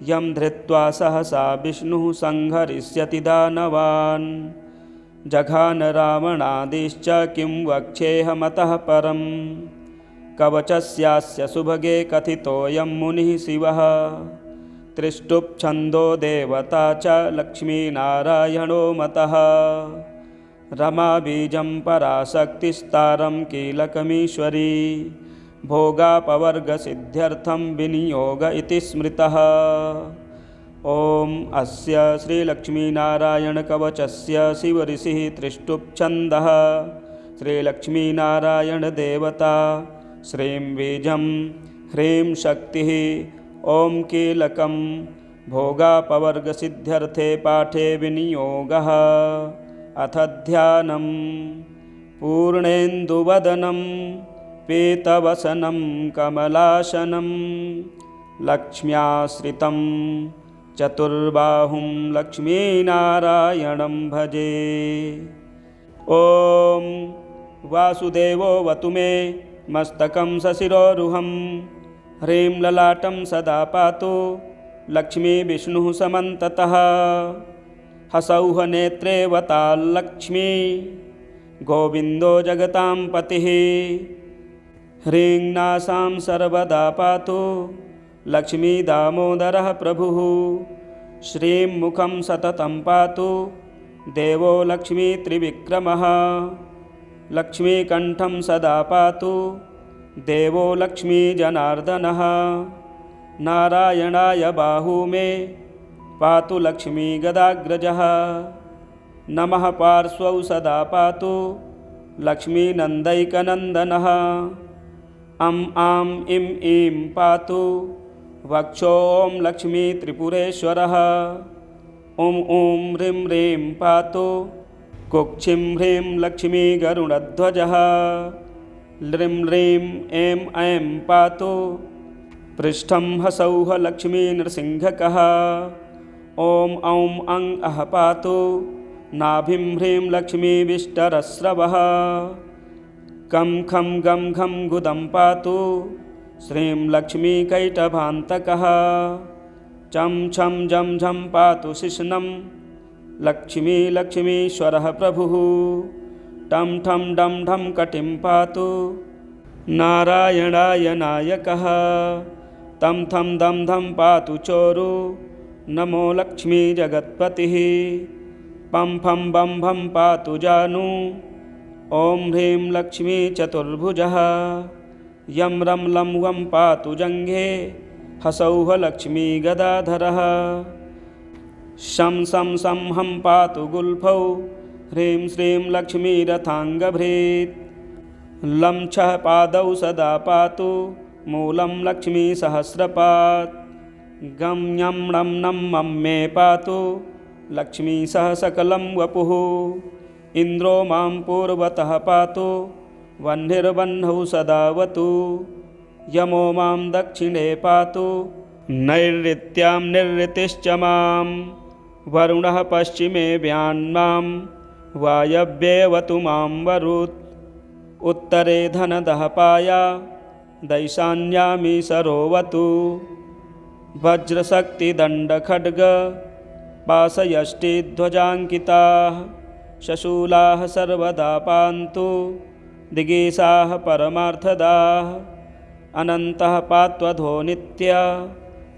यं धृत्वा सहसा विष्णुः संहरिष्यति दानवान् जघान रावणादिश्च किं वक्ष्येऽहमतः परं कवचस्यास्य सुभगे कथितोऽयं मुनिः शिवः त्रिष्टुप्छन्दो देवता च लक्ष्मीनारायणो मतः रमा बीजं पराशक्तिस्तारं कीलकमीश्वरी भोगापवर्गसिद्ध्यर्थं विनियोग इति स्मृतः। ओम अस्य श्रीलक्ष्मीनारायणकवचस्य शिवऋषिः त्रिष्टुप्छन्दः श्रीलक्ष्मीनारायणदेवता श्रीं बीजं ह्रीं शक्तिः ओं कीलकं भोगापवर्गसिद्ध्यर्थे पाठे विनियोगः। अथ ध्यानं पूर्णेन्दुवदनं पीतवसनं कमलासनं लक्ष्म्याश्रितं चतुर्बाहुं लक्ष्मीनारायणं भजे। ॐ वासुदेवोऽवतु मे मस्तकं सशिरोरुहं ह्रीं ललाटं सदा पातु लक्ष्मीविष्णुः समन्ततः हसौः नेत्रे वताल्लक्ष्मी गोविन्दो जगतां पतिः ह्रीं नासां सर्वदा पातु लक्ष्मी दामोदरः प्रभुः श्रीं मुखं सततं पातु देवो लक्ष्मी त्रिविक्रमः लक्ष्मीकण्ठं सदा पातु देवो लक्ष्मी जनार्दनः नारायणाय बाहू मे पातु लक्ष्मी गदाग्रजः नमः पार्श्वौ सदा पातु लक्ष्मीनन्दैकनन्दनः अं आं इं ईं पातु वक्षों लक्ष्मी त्रिपुरेश्वरः ॐ ॐ ह्रीं ह्रीं पातु कुक्षिं ह्रीं लक्ष्मी गरुडध्वजः ल्रीं ह्रीं ऐं ऐं पातु पृष्ठं हसौः लक्ष्मी नृसिंहकः। ॐ औं अं अः पातु नाभिं ह्रीं लक्ष्मीविष्टरस्रवः। कं खं गं घं गुदं पातु श्रीं लक्ष्मीकैटभान्तकः। चं छं जं झं पातु शिश्नं लक्ष्मी लक्ष्मीश्वरः प्रभुः। टं ठं डं ढं कटिं पातु नारायणाय नायकः। तं थं दं धं पातु चोरु नमो लक्ष्मी जगत्पतिः। पं फं बं भं पातु जानु ॐ ह्रीं लक्ष्मी चतुर्भुजः। यं रं लं वं पातु जङ्घे हसौः लक्ष्मी गदाधरः। शं सं सं हं पातु गुल्फौ ह्रीं श्रीं लक्ष्मीरथाङ्गभृत्। लं छः पादौ सदा पातु मूलं लक्ष्मीसहस्रपात्। गं ञं णं नं मं मे पातु लक्ष्मी सह सकलं वपुः। इन्द्रो मां पूर्वतः पातु वह्निर्वह्नौ सदावतु। यमो मां दक्षिणे पातु नैऋत्यां निरृतिश्च मां। वरुणः पश्चिमे व्यान्मां वायव्येऽवतु मां वरुत्। उत्तरे धनदः पाया दैशान्यामी सरोवतु। वज्रशक्तिदण्डखड्ग पाशयष्टिध्वजाङ्किताः शशूलाः सर्वदा पान्तु दिगीशाः परमार्थदाः। अनन्तः पात्वधो नित्य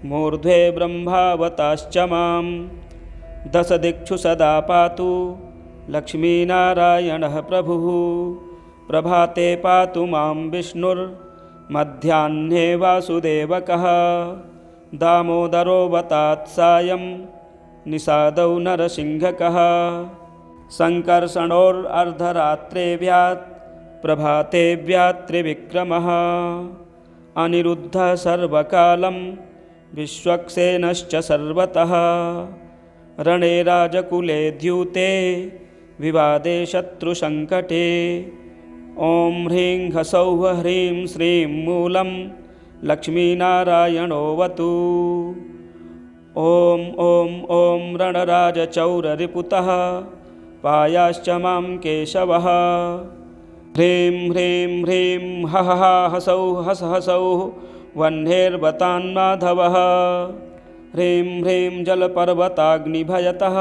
मूर्ध्वे ब्रह्मावताश्च मां। दशदिक्षु सदा पातु लक्ष्मीनारायणः प्रभुः। प्रभाते पातु मां विष्णुर्मध्याह्ने वासुदेवकः। दामोदरोऽवतात् सायं निषादौ नरसिंहकः। सङ्कर्षणोर्धरात्रेभ्यात् प्रभातेभ्यात् त्रिविक्रमः। अनिरुद्धः सर्वकालं विश्वक्सेनश्च सर्वतः। रणे राजकुले द्यूते विवादे शत्रुसङ्कटे। ॐ ह्रीं ह्सौः ह्रीं श्रीं मूलं लक्ष्मीनारायणोऽवतु। ॐ ॐ ॐ रणराजचौररिपुतः पायाश्च मां केशवः। ह्रीं ह्रीं ह्रीं हः हसौः हस हसौः वह्नेर्वतान्माधवः। ह्रीं ह्रीं जलपर्वताग्निभयतः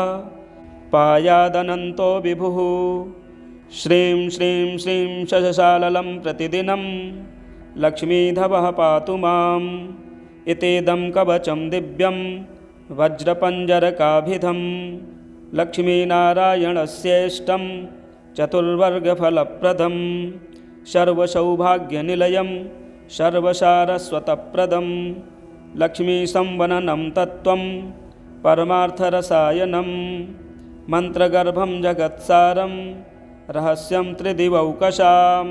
पायादनन्तो विभुः। श्रीं श्रीं श्रीं शशशाललं प्रतिदिनं लक्ष्मीधवः पातु माम्। इतेदं कवचं दिव्यं वज्रपञ्जरकाभिधं लक्ष्मीनारायणस्येष्टं चतुर्वर्गफलप्रदं। सर्वसौभाग्यनिलयं सर्वसारस्वतप्रदं। लक्ष्मीसंवननं तत्त्वं परमार्थरसायनं। मन्त्रगर्भं जगत्सारं रहस्यं त्रिदिवौकशां।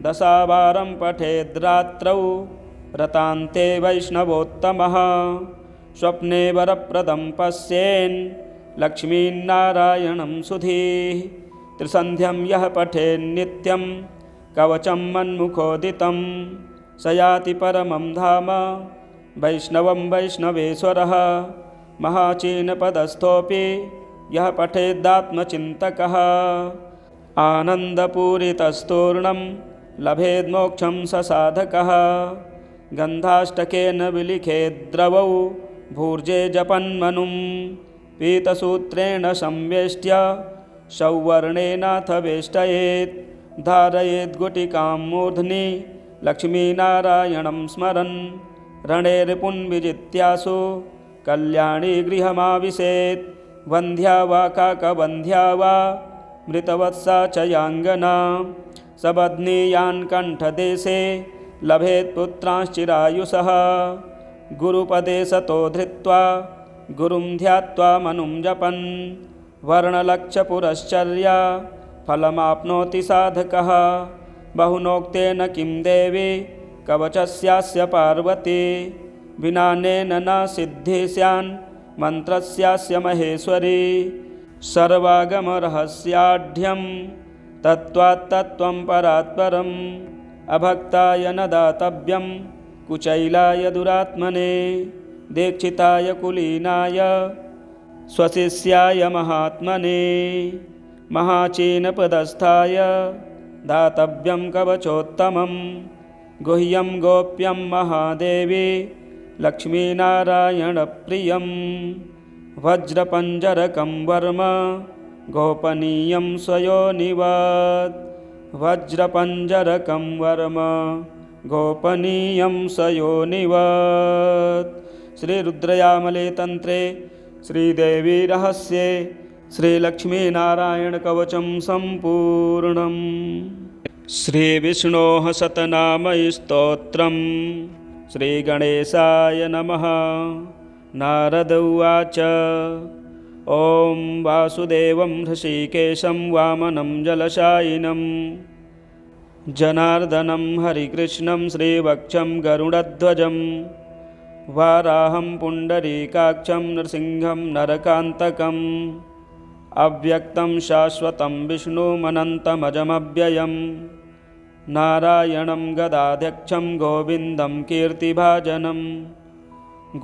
दशावारं पठेद्रात्रौ रतान्ते वैष्णवोत्तमः। स्वप्ने वरप्रदं पश्येन् लक्ष्मीनारायणं सुधीः। त्रिसन्ध्यं यः पठेन्नित्यं कवचं मन्मुखोदितं स याति परमं धाम वैष्णवं वैष्णवेश्वरः। महाचीनपदस्थोऽपि यः पठेदात्मचिन्तकः आनन्दपूरितस्तूर्णं लभेद्मोक्षं स साधकः। गन्धाष्टकेन विलिखेद्द्रवौ भूर्जे जपन्मनुं पीतसूत्रेण संवेष्ट्य सौवर्णेनाथ वेष्टयेत्। धारयेद्गुटिकां मूर्ध्नि लक्ष्मीनारायणं स्मरन् रणे रिपुन् विजित्यासु कल्याणी गृहमाविशेत्। वन्ध्या वा काकवन्ध्या वा मृतवत्सा च याङ्गना सबध्नीयान् कण्ठदेशे लभेत् पुत्रांश्चिरायुषः। गुरुपदे सतो धृत्वा गुरुं ध्यात्वा मनुं जपन् वर्णलक्षपुरश्चर्या फलमाप्नोति साधकः। बहुनोक्तेन किं देवी कवचस्यास्य पार्वती विनानेन न सिद्धि स्यान् मन्त्रस्यास्य महेश्वरी। सर्वागमरहस्याढ्यं तत्त्वात् तत्त्वं परात्परं अभक्ताय न दातव्यं कुचैलाय दुरात्मने दीक्षिताय कुलीनाय स्वशिष्याय महात्मने महाचीनपदस्थाय दातव्यं कवचोत्तमं गुह्यं गोप्यं महादेवी लक्ष्मीनारायणप्रियं वज्रपञ्जरकं वर्म गोपनीयं स्वयोनिवत् वज्रपञ्जरकं वर्म गोपनीयं स्वयोनिवत्। श्रीरुद्रयामले तन्त्रे श्रीदेवी रहस्ये श्रीलक्ष्मीनारायणकवचं सम्पूर्णम्। श्रीविष्णोः शतनामस्तोत्रम्। श्रीगणेशाय नमः। नारद उवाच ॐ वासुदेवं हृषीकेशं वामनं जलशायिनं जनार्दनं हरिकृष्णं श्रीवक्षं गरुडध्वजं वाराहं पुण्डरीकाक्षं नृसिंहं नरकान्तकम् अव्यक्तं शाश्वतं विष्णुमनन्तमजमव्ययं नारायणं गदाध्यक्षं गोविन्दं कीर्तिभाजनं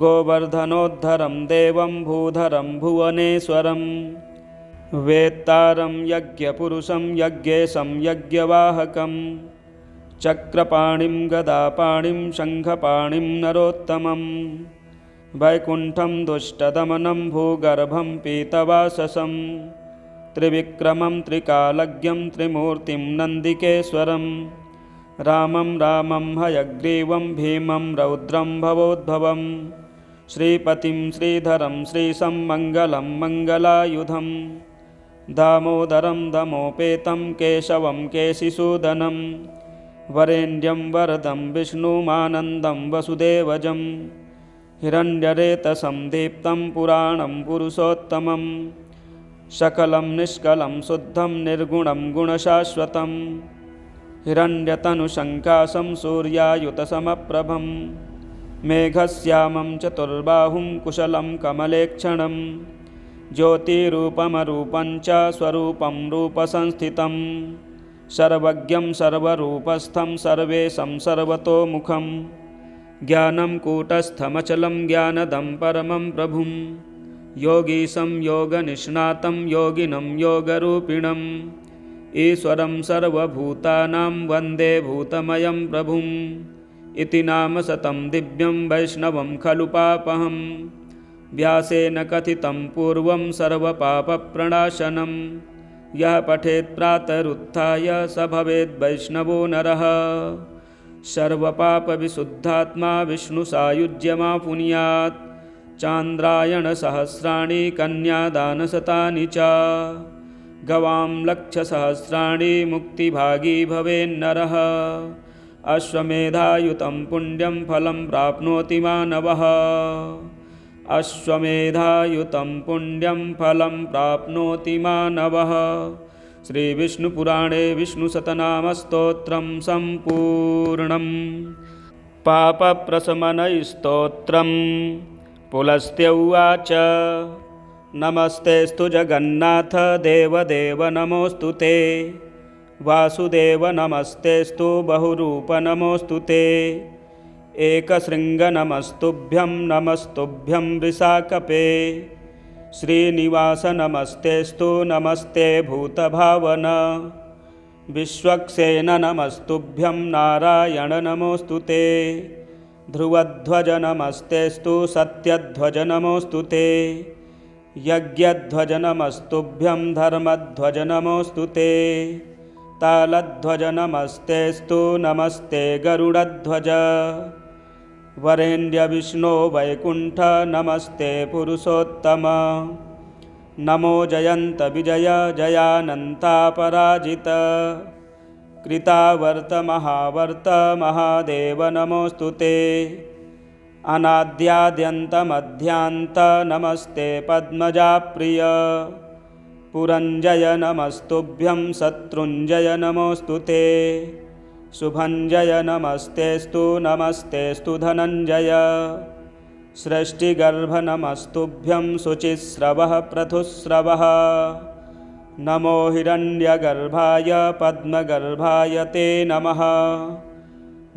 गोवर्धनोद्धरं देवं भूधरं भुवनेश्वरं वेत्तारं यज्ञपुरुषं यज्ञेशं यज्ञवाहकं चक्रपाणिं गदापाणिं शङ्खपाणिं नरोत्तमं वैकुण्ठं दुष्टदमनं भूगर्भं पीतवाससं त्रिविक्रमं त्रिकालज्ञं त्रिमूर्तिं नन्दिकेश्वरं रामं रामं हयग्रीवं भीमं रौद्रं भवोद्भवं श्रीपतिं श्रीधरं श्रीशं मङ्गलं मङ्गलायुधं दामोदरं दमोपेतं केशवं केशिसूदनं वरेण्यं वरदं विष्णुमानन्दं वसुदेवजं हिरण्यरेतसं दीप्तं पुराणं पुरुषोत्तमं सकलं निष्कलं शुद्धं निर्गुणं गुणशाश्वतं हिरण्यतनुशङ्कासं सूर्यायुतसमप्रभं मेघश्यामं चतुर्बाहुं कुशलं कमलेक्षणं ज्योतिरूपमरूपं च स्वरूपं रूपसंस्थितं सर्वज्ञं सर्वरूपस्थं सर्वेशं सर्वतोमुखं ज्ञानं कूटस्थमचलं ज्ञानदं परमं प्रभुं योगीशं योगनिष्णातं योगिनं योगरूपिणम् ईश्वरं सर्वभूतानां वन्दे भूतमयं प्रभुम् इति नाम शतं दिव्यं वैष्णवं खलु पापहं व्यासेन कथितं पूर्वं सर्वपापप्रणाशनं यः पठेत् प्रातरुत्थाय स भवेद् वैष्णवो नरः सर्वपापविशुद्धात्मा विष्णुसायुज्यमापुनुयात् चान्द्रायणसहस्राणि कन्यादानशतानि च गवां लक्षसहस्राणि मुक्तिभागी भवेन्नरः अश्वमेधायुतं पुण्यं फलं प्राप्नोति मानवः अश्वमेधायुतं पुण्यं फलं प्राप्नोति मानवः। श्रीविष्णुपुराणे विष्णुशतनामस्तोत्रं सम्पूर्णम्। पापप्रशमनस्तोत्रं। पुलस्त्य उवाच नमस्तेऽस्तु जगन्नाथ देवदेव नमोऽस्तु ते वासुदेव नमस्तेऽस्तु बहुरूप नमोऽस्तु ते एकशृङ्ग नमस्तुभ्यं नमस्तुभ्यं वृषाकपे श्रीनिवास नमस्तेऽस्तु नमस्ते भूतभावन विश्वक्सेन नमस्तुभ्यं नारायण नमोऽस्तु ते ध्रुवध्वज नमस्तेऽस्तु सत्यध्वज नमोऽस्तु ते यज्ञध्वज नमस्तुभ्यं धर्मध्वज नमोऽस्तु ते तालध्वज नमस्तेऽस्तु नमस्ते गरुडध्वज वरेण्य विष्णो वैकुण्ठ नमस्ते पुरुषोत्तम नमो जयन्त विजय जयानन्तापराजित कृतावर्त महावर्त महादेव नमोऽस्तु ते अनाद्याद्यन्तमध्यान्त नमस्ते पद्मजाप्रिय पुरञ्जय नमस्तुभ्यं शत्रुञ्जय नमोऽस्तु ते शुभञ्जय नमस्तेऽस्तु नमस्तेऽस्तु धनञ्जय सृष्टिगर्भ नमस्तुभ्यं शुचिस्रवः पृथुस्रवः नमो हिरण्यगर्भाय पद्मगर्भाय ते नमः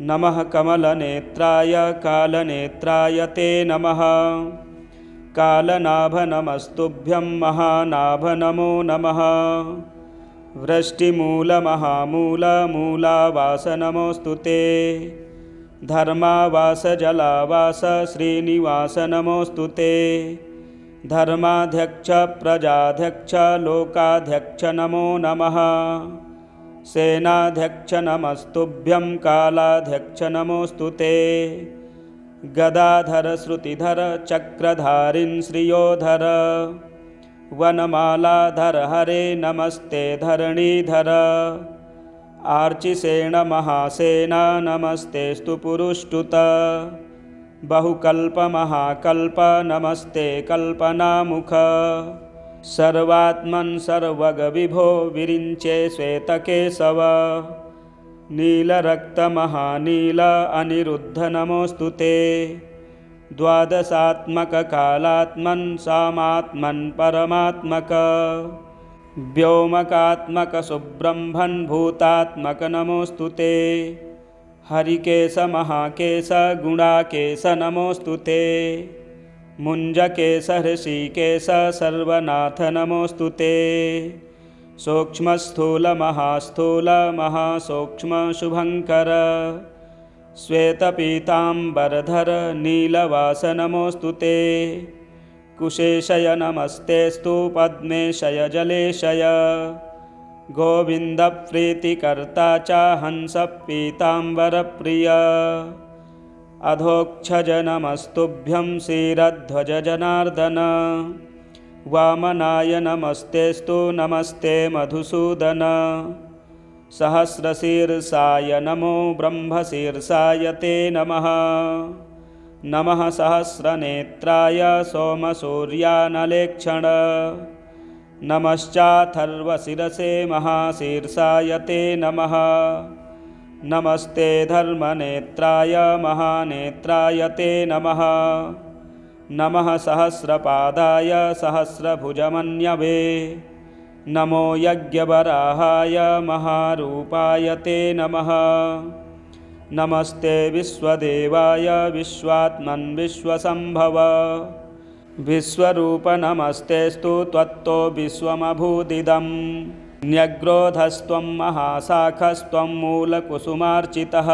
नमः कमलनेत्राय कालनेत्राय ते नमः। कालनाभ नमस्तुभ्यं महानाभ नमो नमः। वृष्टिमूलमहामूल मूलावास नमोऽस्तु ते। धर्मावास जलावास श्रीनिवास नमोऽस्तु ते। धर्माध्यक्ष प्रजाध्यक्ष लोकाध्यक्ष नमो नमः। सेनाध्यक्ष नमस्तुभ्यं कालाध्यक्ष नमोऽस्तु ते। गदाधर श्रुतिधर चक्रधारिन् श्रियोधर वनमालाधर हरे नमस्ते धरणीधर। आर्चिसेन महासेना नमस्तेस्तु पुरुष्टुत। बहुकल्प महाकल्प नमस्ते कल्पनामुख। सर्वात्मन् सर्वगविभो विरिञ्चे श्वेतकेशव। नीलरक्तमहानील अनिरुद्ध नमोऽस्तु ते। द्वादशात्मक कालात्मन् सामात्मन् परमात्मक। व्योमकात्मक सुब्रह्मन् भूतात्मक नमोऽस्तु ते। हरिकेश महाकेश गुणाकेश नमोऽस्तु ते। मुञ्जकेश ऋषिकेश सर्वनाथ नमोऽस्तु ते। सूक्ष्मस्थूल महास्थूल महासूक्ष्म शुभङ्कर। श्वेतपीताम्बरधर नीलवास नमोऽस्तु ते। कुशेशय नमस्तेस्तु पद्मेशय जलेशय। गोविन्दप्रीतिकर्ता च हंसपीताम्बरप्रिय। अधोक्षज नमस्तुभ्यं क्षीरध्वज जनार्दन। वामनाय नमस्तेस्तु नमस्ते मधुसूदन। सहस्रशीर्षाय नमो ब्रह्मशीर्षाय ते नमः। नमः सहस्रनेत्राय सोमसूर्यानलेक्षण। नमश्चाथर्वशिरसे महाशीर्षाय ते नमः। नमस्ते धर्मनेत्राय महानेत्राय ते नमः। नमः सहस्रपादाय सहस्रभुजमन्यवे। नमो यज्ञवराहाय महारूपाय ते नमः। नमस्ते विश्वदेवाय विश्वात्मन् विश्वसम्भव। विश्वरूप नमस्तेस्तु त्वत्तो विश्वमभूदिदं। न्यग्रोधस्त्वं महाशाखस्त्वं मूलकुसुमार्चितः।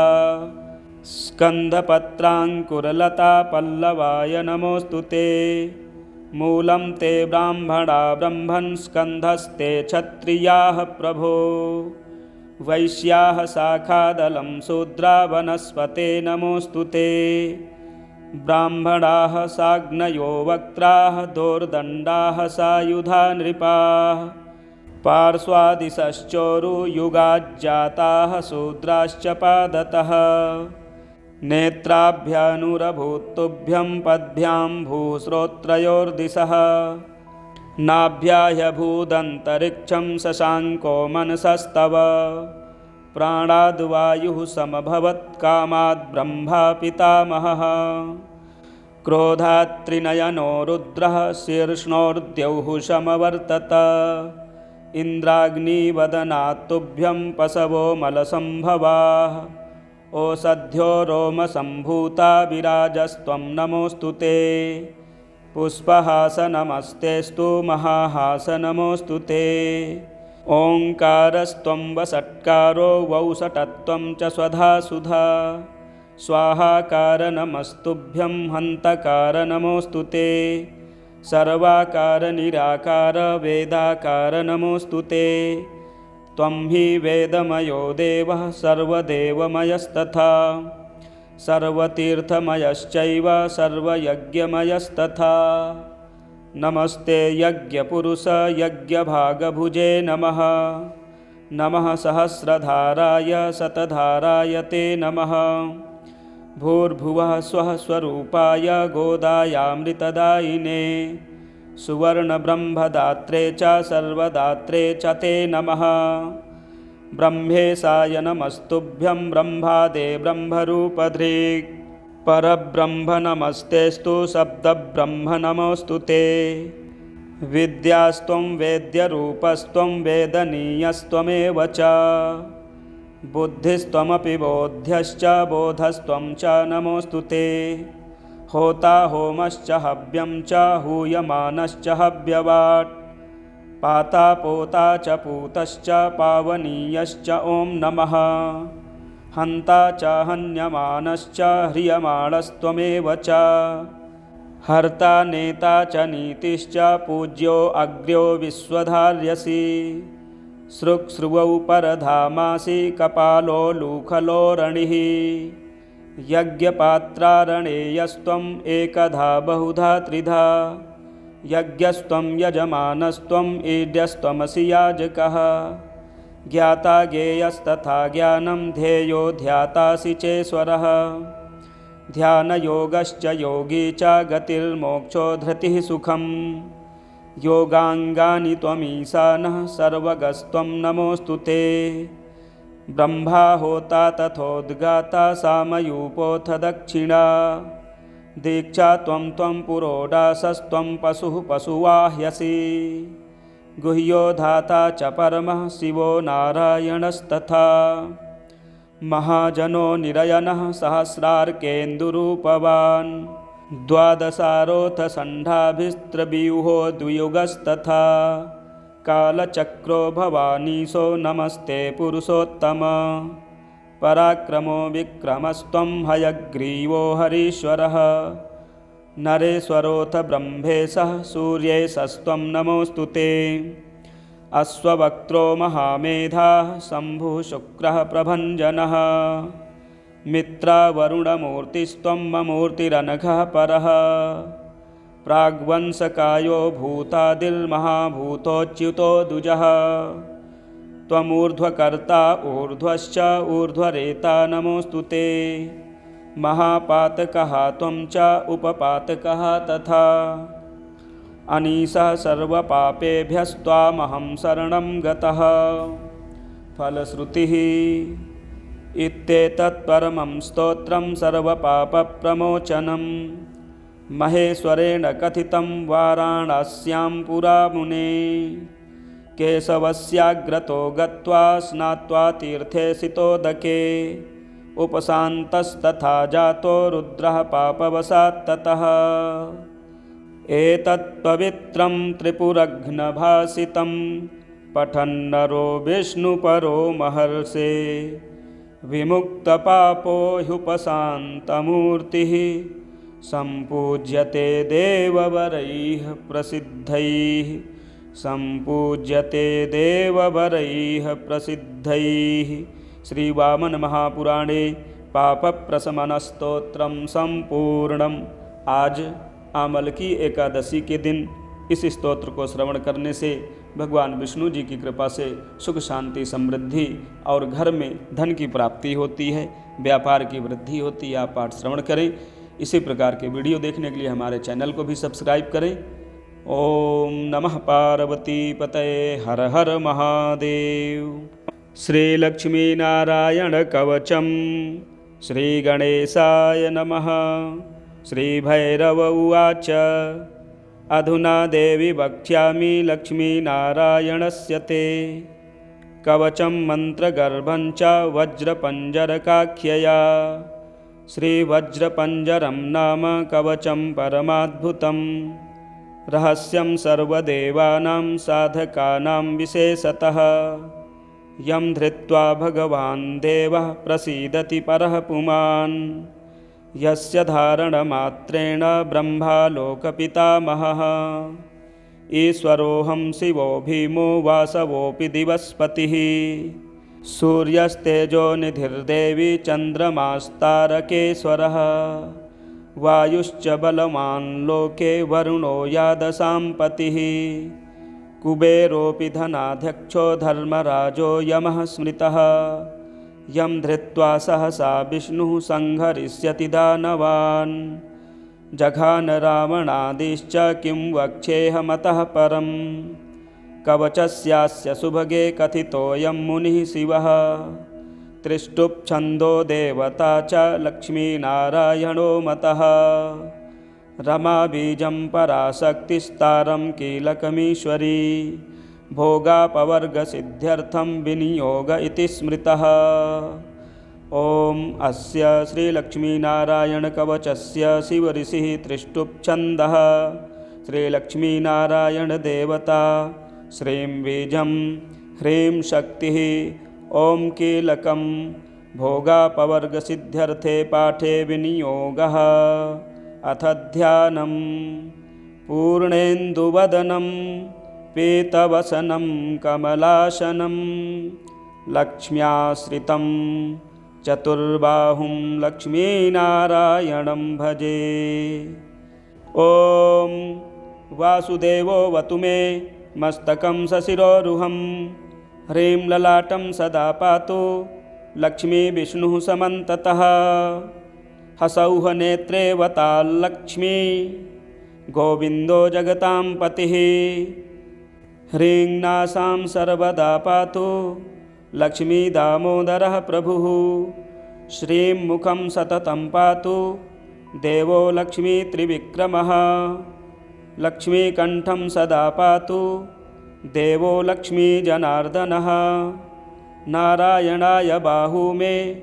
स्कन्धपत्राङ्कुरलता पल्लवाय नमोऽस्तु ते। मूलं ते ब्राह्मणा ब्रह्मन् स्कन्धस्ते क्षत्रियाः प्रभो। वैश्याः शाखादलं शूद्रा वनस्पते नमोऽस्तु ते। ब्राह्मणाः साग्नयो वक्त्राः दोर्दण्डाः सायुधा नृपाः। पार्श्वादिशश्चोरुयुगाज्जाताः शूद्राश्च पादतः। नेत्राभ्यानुरभूतुभ्यं पद्भ्यां भूश्रोत्रयोर्दिशः। नाभ्याह्यभूदन्तरिक्षं शशाङ्को मनसस्तव। प्राणाद्वायुः समभवत् कामाद् ब्रह्मा पितामहः। क्रोधात् त्रिनयनो रुद्रः शीर्ष्णोर्द्यौः समवर्तत। इन्द्राग्निवदनात् तुभ्यं पशवो मलसम्भवाः। ओषध्यो रोमसम्भूता विराजस्त्वं नमोऽस्तु ते। पुष्पहास नमस्तेस्तु महाहास नमोऽस्तु ते। ओङ्कारस्त्वं वषट्कारो वौषटत्वं च स्वधा सुधा। स्वाहाकार नमस्तुभ्यं हन्तकार नमोऽस्तु ते। सर्वाकार निराकार वेदाकार नमोऽस्तु ते। त्वं हि वेदमयो देवः सर्वदेवमयस्तथा। सर्वतीर्थमयश्चैव सर्वयज्ञमयस्तथा। नमस्ते यज्ञपुरुष यज्ञभागभुजे नमः। नमः सहस्रधाराय शतधाराय ते नमः। भूर्भुवः स्वः स्वरूपाय गोदायामृतदायिने। सुवर्णब्रह्मदात्रे च सर्वदात्रे च ते नमः। ब्रह्मेशाय नमस्तुभ्यं ब्रह्मादे ब्रह्मरूपधृक्। परब्रह्म नमस्तेस्तु शब्दब्रह्म नमोऽस्तु ते। विद्यास्त्वं वेद्यरूपस्त्वं वेदनीयस्त्वमेव च। बुद्धिस्त्वमपि बोध्यश्च बोधस्त्वं च नमोऽस्तु ते। होता होमश्च हव्यं च हूयमानश्च हव्यवाट् पाता पोता च पूतश्च पावनीयश्च ॐ नमः। हन्ता च हन्यमानश्च ह्रियमाणस्त्वमेव च। हर्ता नेता च नीतिश्च पूज्यो अग्र्यो विश्वधार्यसि। सृक्सृवौ परधामासि कपालो लूखलोरणिः। यज्ञपात्रारणेयस्त्वम् एकधा बहुधा त्रिधा। यज्ञस्त्वं यजमानस्त्वम् ईड्यस्त्वमसि याजकः। ज्ञाता ज्ञेयस्तथा ज्ञानं ध्येयो ध्यातासि चेश्वरः। ध्यानयोगश्च योगी च गतिर्मोक्षो धृतिः सुखम्। योगाङ्गानि त्वमीशानः सर्वगस्त्वं नमोऽस्तु ते। ब्रह्मा होता तथोद्गाता सामयूपोऽथ दक्षिणा। दीक्षा त्वं पुरोडासस्त्वं पशुः पशुवाह्यसि। गुह्यो धाता च परमः शिवो नारायणस्तथा। महाजनो निरयनः सहस्रार्केन्दुरूपवान्। द्वादशारोऽथ षण्ढाभिस्त्रव्यूहो द्वियुगस्तथा। कालचक्रो भवानीशो नमस्ते पुरुषोत्तम। पराक्रमो विक्रमस्त्वं हयग्रीवो हरीश्वरः। नरेश्वरोऽथ ब्रह्मेशः सूर्येशस्त्वं नमोऽस्तु ते। अश्ववक्त्रो महामेधाः शम्भुः शुक्रः प्रभञ्जनः। मित्रावरुणमूर्तिस्त्वं ममूर्तिरनघः परः। प्राग्वंशकायो भूतादिर्महाभूतोच्युतो दुजः। त्वमूर्ध्वकर्ता ऊर्ध्वश्च ऊर्ध्वरेता नमोऽस्तु ते। महापातकः त्वं च उपपातकः तथा। अनीशः सर्वपापेभ्यस्त्वामहं शरणं गतः। फलश्रुतिः इत्येतत्परमं स्तोत्रं सर्वपापप्रमोचनं। महेश्वरेण कथितं वाराणस्यां पुरा मुने। केशवस्याग्रतो गत्वा स्नात्वा तीर्थे सितोदके। उपशान्तस्तथा जातो रुद्रः पापवशात् ततः। एतत्पवित्रं त्रिपुरघ्नभासितं पठन्नरो विष्णुपरो महर्षे। विमुक्तपापो ह्युपशान्तमूर्तिः सम्पूज्यते देववरैः प्रसिद्धैः। सम्पूज्यते देववरैः प्रसिद्धैः। श्रीवामन महापुराणे पापप्रशमनस्तोत्रम संपूर्णम। आज आमलकी एकादशी के दिन इस स्तोत्र को श्रवण करने से भगवान विष्णु जी की कृपा से सुख शांति समृद्धि और घर में धन की प्राप्ति होती है, व्यापार की वृद्धि होती है। आप पाठ श्रवण करें। इसी प्रकार के वीडियो देखने के लिए हमारे चैनल को भी सब्सक्राइब करें। ओम नमः पार्वती पतये हर हर महादेव। श्री लक्ष्मी नारायण कवचम श्री गणेशाय नमः। श्री भैरव उवाच अधुना देवी वक्ष्यामि लक्ष्मीनारायणस्य ते। कवचं मन्त्रगर्भं च वज्रपञ्जरकाख्यया। श्रीवज्रपञ्जरं नाम कवचं परमाद्भुतं। रहस्यं सर्वदेवानां साधकानां विशेषतः। यं धृत्वा भगवान् देवः प्रसीदति परः पुमान्। यस्य धारणमात्रेण ब्रह्मा लोकपितामहः। ईश्वरोऽहं शिवो भीमो वासवोऽपि दिवस्पतिः। सूर्यस्तेजोनिधिर्देवी चन्द्रमास्तारकेश्वरः। वायुश्च बलवान् लोके वरुणो यादशां पतिः। कुबेरोऽपि धनाध्यक्षो धर्मराजो यमः स्मृतः। यं धृत्वा सहसा विष्णुः संहरिष्यति दानवान्। जघान रावणादिश्च किं वक्ष्येऽहमतः परम्। कवचस्यास्य सुभगे कथितोऽयं मुनिः शिवः। त्रिष्टुप्छन्दो देवता च लक्ष्मीनारायणो मतः। रमा बीजं पराशक्तिस्तारं कीलकमीश्वरी। भोगापवर्गसिद्ध्यर्थं विनियोग इति स्मृतः। ॐ अस्य श्रीलक्ष्मीनारायणकवचस्य शिवऋषिः त्रिष्टुप्छन्दः श्रीलक्ष्मीनारायणदेवता श्रीं बीजं ह्रीं शक्तिः ॐ कीलकं भोगापवर्गसिद्ध्यर्थे पाठे विनियोगः। अथ ध्यानं पूर्णेन्दुवदनं पीतवसनं कमलासनं लक्ष्म्याश्रितं चतुर्बाहुं लक्ष्मीनारायणं भजे। ॐ वासुदेवोऽवतु मे मस्तकं सशिरोरुहं ह्रीं ललाटं सदा पातु लक्ष्मीविष्णुः समन्ततः। हसौः नेत्रे वताल्लक्ष्मी गोविन्दो जगतां पतिः। ह्रीं नासां सर्वदा पातु लक्ष्मीदामोदरः प्रभुः। श्रीं मुखं सततं पातु देवो लक्ष्मीत्रिविक्रमः। लक्ष्मीकण्ठं सदा पातु देवो लक्ष्मीजनार्दनः। नारायणाय बाहू मे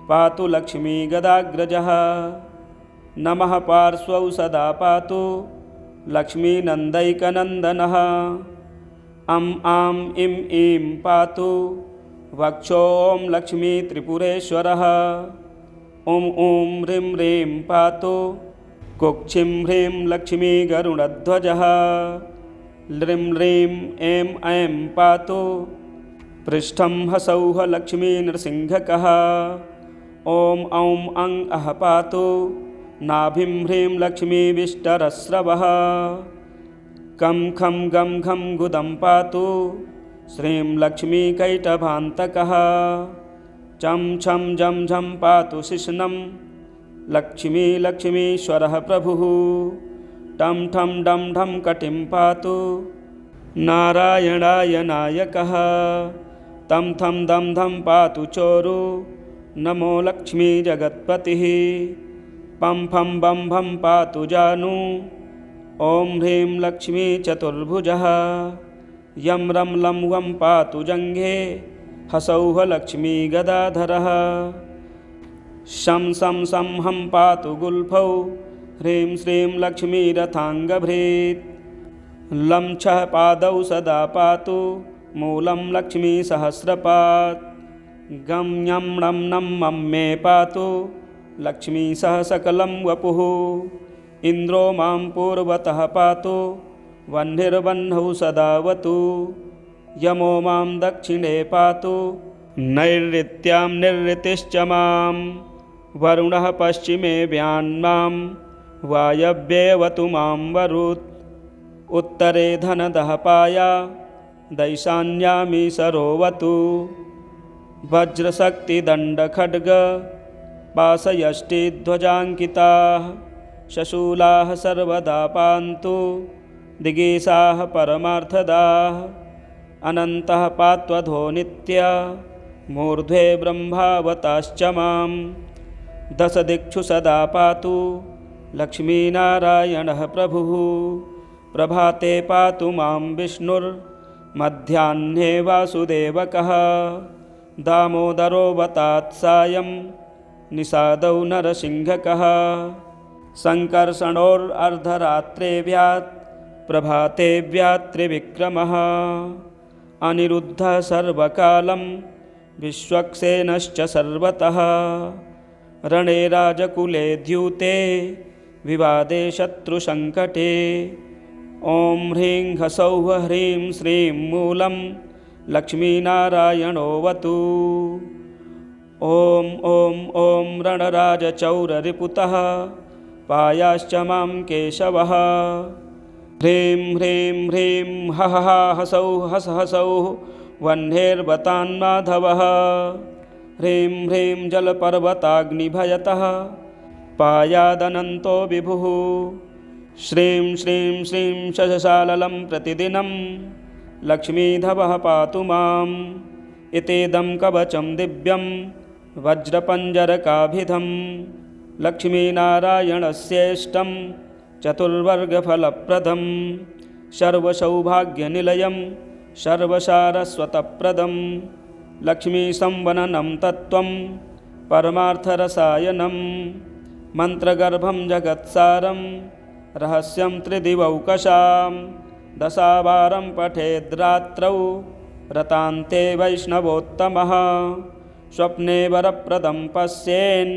पातु लक्ष्मीगदाग्रजः। नमः पार्श्वौ सदा पातु लक्ष्मीनन्दैकनन्दनः। अं आं इं ईं पातु वक्षो ॐ लक्ष्मीत्रिपुरेश्वरः। ॐ ॐ ह्रीं ह्रीं पातु कुक्षिं ह्रीं लक्ष्मीगरुडध्वजः। ह्रीं ह्रीं ऐं ऐं पातु पृष्ठं हसौः लक्ष्मीनृसिंहकः। ॐ औं अं अः पातु नाभिं ह्रीं लक्ष्मीविष्टरस्रवः। कं खं गं घं गुदं पातु श्रीं लक्ष्मीकैटभान्तकः। चं छं जं झं पातु शिश्नं लक्ष्मीश्वरः प्रभुः। टं ठं डं ढं कटिं पातु नारायणाय नायकः। तं थं दं धं पातु चोरु नमो लक्ष्मीजगत्पतिः। पं फं बं भं पातु जानु ॐ ह्रीं लक्ष्मीचतुर्भुजः। यं रं लं वं पातु जङ्घे हसौः लक्ष्मीगदाधरः। शं सं सं हं पातु गुल्फौ ह्रीं श्रीं लक्ष्मीरथाङ्गभृत्। लं छः पादौ सदा पातु मूलं लक्ष्मीसहस्रपात्। गं ञं णं नं मं मे पातु लक्ष्मीसह सकलं वपुः। इन्द्रो मां पूर्वतः पातु वह्निर्वह्नौ सदावतु। यमो मां दक्षिणे पातु नैऋत्यां निरृतिश्च मां। वरुणः पश्चिमे व्यान्मां वायव्येवतु मां वरुत्। उत्तरे धनदः पाया दैशान्यामीशरोवतु। वज्रशक्तिदण्डखड्ग पाशयष्टिध्वजाङ्किताः शशूलाः सर्वदा पान्तु दिगीशाः परमार्थदाः। अनन्तः पात्वधो नित्य मूर्ध्वे ब्रह्मावताश्च मां। दशदिक्षु सदा पातु लक्ष्मीनारायणः प्रभुः। प्रभाते पातु मां विष्णुर्मध्याह्ने वासुदेवकः। दामोदरोऽवतात् सायं निषादौ नरसिंहकः। सङ्कर्षणोर्धरात्रेभ्यात् प्रभातेभ्यात् त्रिविक्रमः। अनिरुद्धः सर्वकालं विश्वक्सेनश्च सर्वतः। रणे राजकुले द्यूते विवादे शत्रुसङ्कटे। ॐ ह्रीं ह्सौः ह्रीं श्रीं मूलं लक्ष्मीनारायणोऽवतु। ॐ ॐ ॐ रणराजचौररिपुतः पायाश्च मां केशवः। ह्रीं ह्रीं ह्रीं हः हसौः हस हसौः वह्नेर्वतान्माधवः। ह्रीं ह्रीं जलपर्वताग्निभयतः पायादनन्तो विभुः। श्रीं श्रीं श्रीं शशशाललं प्रतिदिनं लक्ष्मीधवः पातु माम्। इतीदं कवचं दिव्यं वज्रपञ्जरकाभिधं लक्ष्मीनारायणस्येष्टं चतुर्वर्गफलप्रदं। सर्वसौभाग्यनिलयं सर्वसारस्वतप्रदं लक्ष्मीसंवननं तत्त्वं परमार्थरसायनं मन्त्रगर्भं जगत्सारं रहस्यं त्रिदिवौकशां दशावारं पठेद्रात्रौ व्रतान्ते वैष्णवोत्तमः स्वप्ने वरप्रदं पश्येन्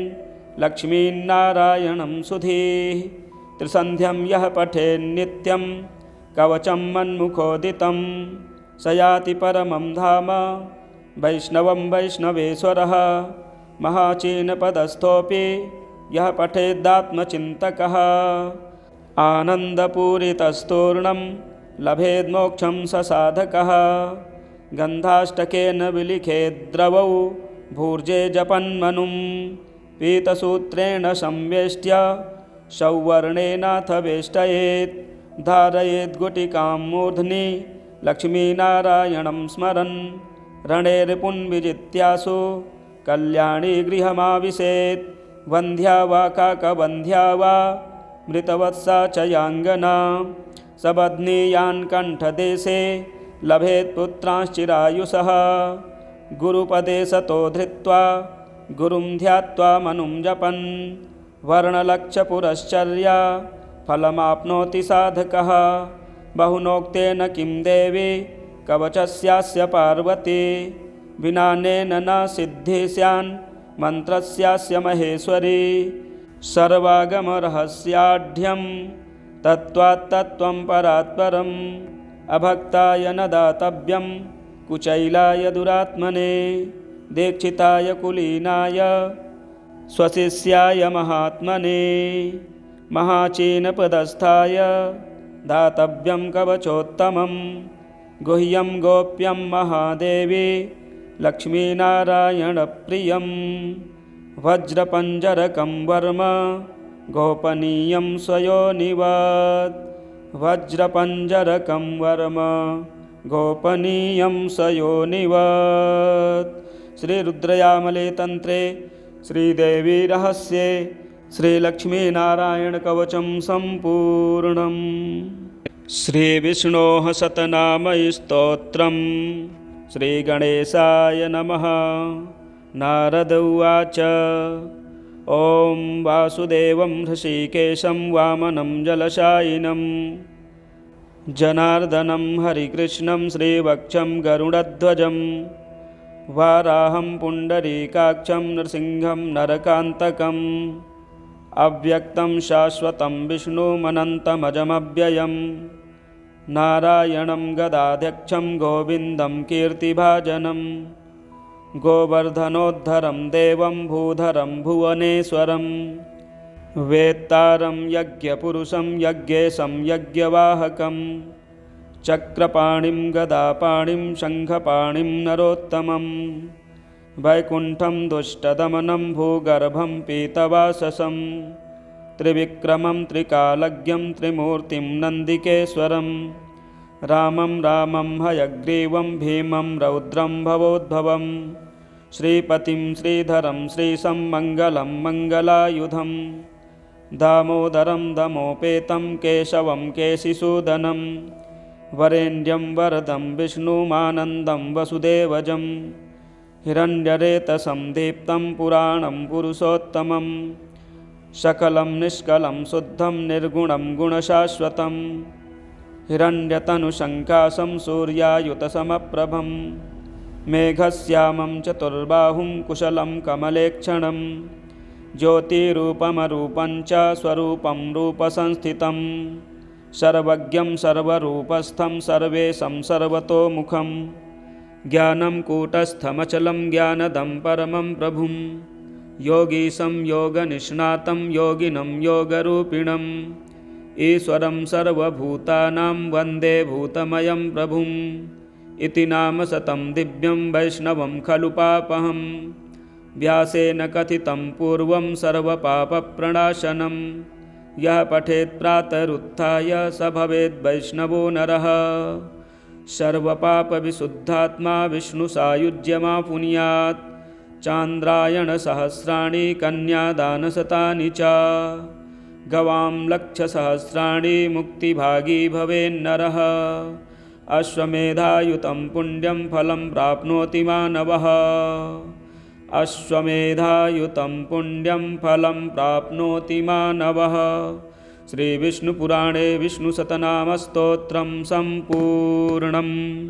लक्ष्मीनारायणं सुधीः त्रिसन्ध्यं यः पठेन्नित्यं कवचं मन्मुखोदितं स याति परमं धाम वैष्णवं वैष्णवेश्वरः महाचीनपदस्थोऽपि यः पठेदात्मचिन्तकः आनन्दपूरितस्तूर्णं लभेद्मोक्षं स साधकः गन्धाष्टकेन विलिखेद्द्रवौ भूर्जे जपन्मनुं पीतसूत्रेण संवेष्ट्य सौवर्णेनाथ वेष्टयेत् धारयेद्गुटिकां मूर्ध्नि लक्ष्मीनारायणं स्मरन् रणे रिपुन् विजित्यासु कल्याणी गृहमाविशेत् वन्ध्या वा काकवन्ध्या वा मृतवत्सा च याङ्गना सबध्नीयान् कण्ठदेशे लभेत् पुत्रांश्चिरायुषः गुरुपदे सतो धृत्वा गुरुं ध्यात्वा मनुं जपन् वर्णलक्षपुरश्चर्या फलमाप्नोति साधकः बहुनोक्तेन किं देवी कवचस्यास्य पार्वती विनानेन न सिद्धि स्यान् मन्त्रस्यास्य महेश्वरी सर्वागमरहस्याढ्यं तत्त्वात्तत्त्वं परात्परम् अभक्ताय न दातव्यं कुचैलाय दुरात्मने दीक्षिताय कुलीनाय स्वशिष्याय महात्मने महाचीनपदस्थाय दातव्यं कवचोत्तमं गुह्यं गोप्यं महादेवी लक्ष्मीनारायणप्रियं वज्रपञ्जरकं वर्म गोपनीयं स्वयोनिवत् वज्रपञ्जरकं वर्म गोपनीयं स्वयोनिवत्। श्रीरुद्रयामले तन्त्रे श्रीदेवी रहस्ये श्रीलक्ष्मीनारायणकवचं सम्पूर्णम्। श्रीविष्णोः शतनामस्तोत्रम्। श्रीगणेशाय नमः। नारद उवाच ॐ वासुदेवं हृषीकेशं वामनं जलशायिनं जनार्दनं हरिकृष्णं श्रीवक्षं गरुडध्वजं वाराहं पुण्डरीकाक्षं नृसिंहं नरकान्तकम् अव्यक्तं शाश्वतं विष्णुमनन्तमजमव्ययं नारायणं गदाध्यक्षं गोविन्दं कीर्तिभाजनं गोवर्धनोद्धरं देवं भूधरं भुवनेश्वरं वेत्तारं यज्ञपुरुषं यज्ञेशं यज्ञवाहकं चक्रपाणिं गदापाणिं शङ्खपाणिं नरोत्तमं वैकुण्ठं दुष्टदमनं भूगर्भं पीतवाससं त्रिविक्रमं त्रिकालज्ञं त्रिमूर्तिं नन्दिकेश्वरं रामं रामं हयग्रीवं भीमं रौद्रं भवोद्भवं श्रीपतिं श्रीधरं श्रीशं मङ्गलं मङ्गलायुधं दामोदरं दमोपेतं केशवं केशिसूदनं वरेण्यं वरदं विष्णुमानन्दं वसुदेवजं हिरण्यरेतसं दीप्तं पुराणं पुरुषोत्तमं सकलं निष्कलं शुद्धं निर्गुणं गुणशाश्वतं हिरण्यतनुशङ्कासं सूर्यायुतसमप्रभं मेघश्यामं चतुर्बाहुं कुशलं कमलेक्षणं ज्योतिरूपमरूपं च स्वरूपं रूपसंस्थितं सर्वज्ञं सर्वरूपस्थं सर्वेशं सर्वतोमुखं ज्ञानं कूटस्थमचलं ज्ञानदं परमं प्रभुं योगीशं योगनिष्णातं योगिनं योगरूपिणम् ईश्वरं सर्वभूतानां वन्दे भूतमयं प्रभुम् इति नाम शतं दिव्यं वैष्णवं खलु पापहं व्यासेन कथितं पूर्वं सर्वपापप्रणाशनं यः पठेत् प्रातरुत्थाय स भवेद् वैष्णवो नरः सर्वपापविशुद्धात्मा विष्णुसायुज्यमापुनुयात् चान्द्रायणसहस्राणि कन्यादानशतानि च गवां लक्षसहस्राणि मुक्तिभागी भवेन्नरः अश्वमेधायुतं पुण्यं फलं प्राप्नोति मानवः। अश्वमेधायुतं पुण्यं फलं प्राप्नोति मानवः। श्रीविष्णुपुराणे विष्णुशतनामस्तोत्रं सम्पूर्णम्।